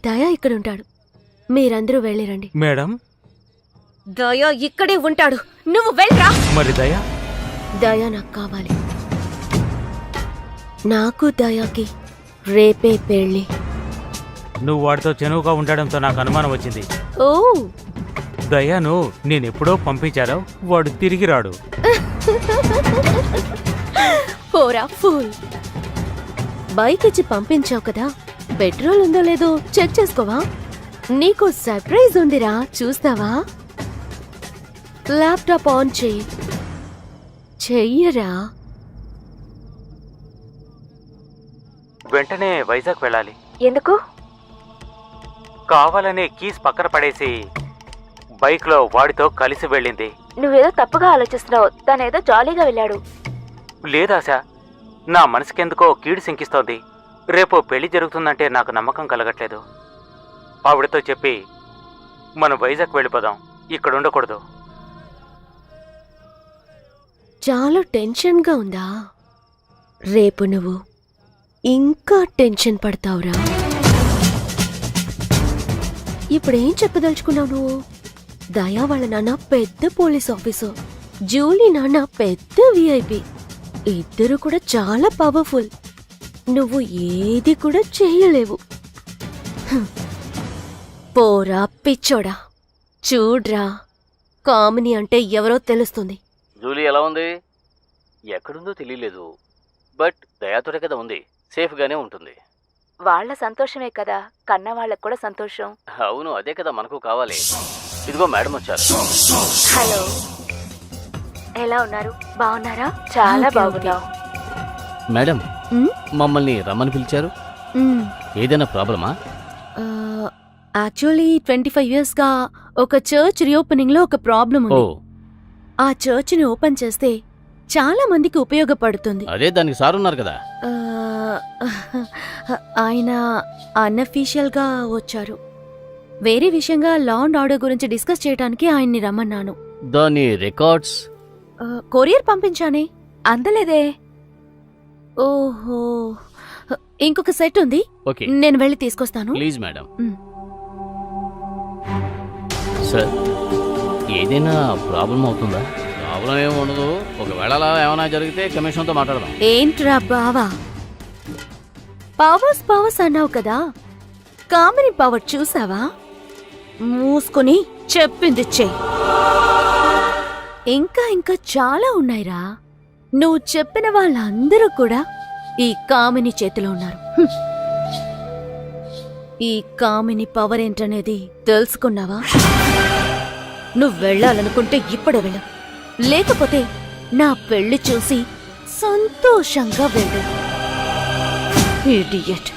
దయా ఇక్కడ ఉంటాడు, మీరందరూ వెళ్ళిరండి. మేడం, దయా ఇక్కడే ఉంటాడు, నువ్వు వెళ్ళరా. మరి దయా? దయా నాకు కావాలి. నాకు దయాకి రేపే పెళ్ళి. నువ్వు వాడితో చనువుగా ఉండడంతో నాకు అనుమానం వచ్చింది. ఓ దయాను నేనెప్పుడో పంపించారో వాడు తిరిగి రాడు. పోరా ఫూల్. బైక్ ఇచ్చి పంపించావు కదా, పెట్రోల్ ఉందో లేదో చెక్ చేసుకోవా? నీకు సర్ప్రైజ్ ఉందిరా, చూస్తావా? ల్యాప్టాప్ ఆన్ చెయ్యి. చెయ్యరా. వెంటనే వైజాగ్ వెళ్ళాలి. ఎందుకు? కావాలనే కీస్ పక్కన పడేసి బైక్లో వాడితో కలిసి వెళ్ళింది. నువ్వేదో తప్పుగా ఆలోచిస్తున్నావు. తనేదో జాలీగా వెళ్ళాడు. లేదాశ, నా మనసుకెందుకో కీడు శంకిస్తోంది. రేపు పెళ్లి జరుగుతుందంటే నాకు నమ్మకం కలగట్లేదు. ఆవిడతో చెప్పి మనం వైజాగ్ వెళ్ళిపోదాం, ఇక్కడ ఉండకూడదు. చాలా టెన్షన్గా ఉందా? రేపు నువ్వు ఇంకా టెన్షన్ పడతావురా. ఇప్పుడేం చెప్పదలుచుకున్నావు నువ్వు? దయా వాళ్ళ నాన్న పెద్ద పోలీస్ ఆఫీసర్, జూలీ నాన్న పెద్ద విఐపి. ఇద్దరు కూడా చాలా పవర్ఫుల్. నువ్వు ఏది కూడా చేయలేవు. హ్మ్. పోరా పిచ్చోడా. చూడ్రా, కామిని అంటే ఎవరో తెలుస్తుంది. జూలీ ఎలా ఉంది? ఎక్కడుందో తెలియలేదు, బట్ దయాతోటే కదా ఉంది. సేఫ్గానే ఉంటుంది. వాళ్ళ సంతోషమే కదా కన్న వాళ్ళకు కూడా సంతోషం. అవును, అదే కదా మనకు కావాలి. ఇదిగో మేడం వచ్చారు. హలో, ఎలా ఉన్నారు? బాగున్నారా? చాలా ఓకే, బాగున్నావు. మేడం, ఉమ్, మమ్మల్ని రమ్మని పిలిచారు. ఉమ్. ఏదైనా ప్రాబ్లమా? యాక్చువల్లీ 25 ఇయర్స్గా ఒక చర్చ్ రీఓపెనింగ్లో ఒక ప్రాబ్లం ఓ, ఉంది. ఆ చర్చ్ని ఓపెన్ చేస్తే చాలా మందికి ఉపయోగపడుతుంది. అదే దానికి సార్ ఉన్నారు కదా. ఆ, ఆయన అన్అఫీషియల్గా వచ్చారు. వేరే విషయంగా లా అండ్ ఆర్డర్ గురించి డిస్కస్ చేయడానికి ఆయన్ని రమ్మన్నాను. దాని రికార్డ్స్ కొరియర్ పంపించానే, అందలేదే. ఓహో, ఇంకొక సెట్ ఉంది, ఓకే, నేను వెళ్ళి తీసుకొస్తాను. Please madam. మ్. సార్, ఏదైనా ప్రాబ్లం అవుతుందా? ప్రాబ్లం ఏమి ఉండదు. ఒకవేళ అలా ఏమైనా జరిగితే కమిషన్తో మాట్లాడదాం. ఏంట్రా బావా, పవర్స్ అన్నావు కదా, కామిని పవర్ చూసావా? మూసుకొని చెప్పింది చెయ్యి. ఇంకా చాలా ఉన్నాయిరా. నువ్వు చెప్పిన వాళ్ళందరూ కూడా ఈ కామిని చేతిలో ఉన్నారు. హ్మ్. ఈ కామిని పవర్ ఏంటనేది తెలుసుకున్నావా? నువ్వు వెళ్ళాలనుకుంటే ఇప్పుడే వెళ్ళు, లేకపోతే నా పెళ్లి చూసి సంతోషంగా వెళ్ళు. ఇడియట్.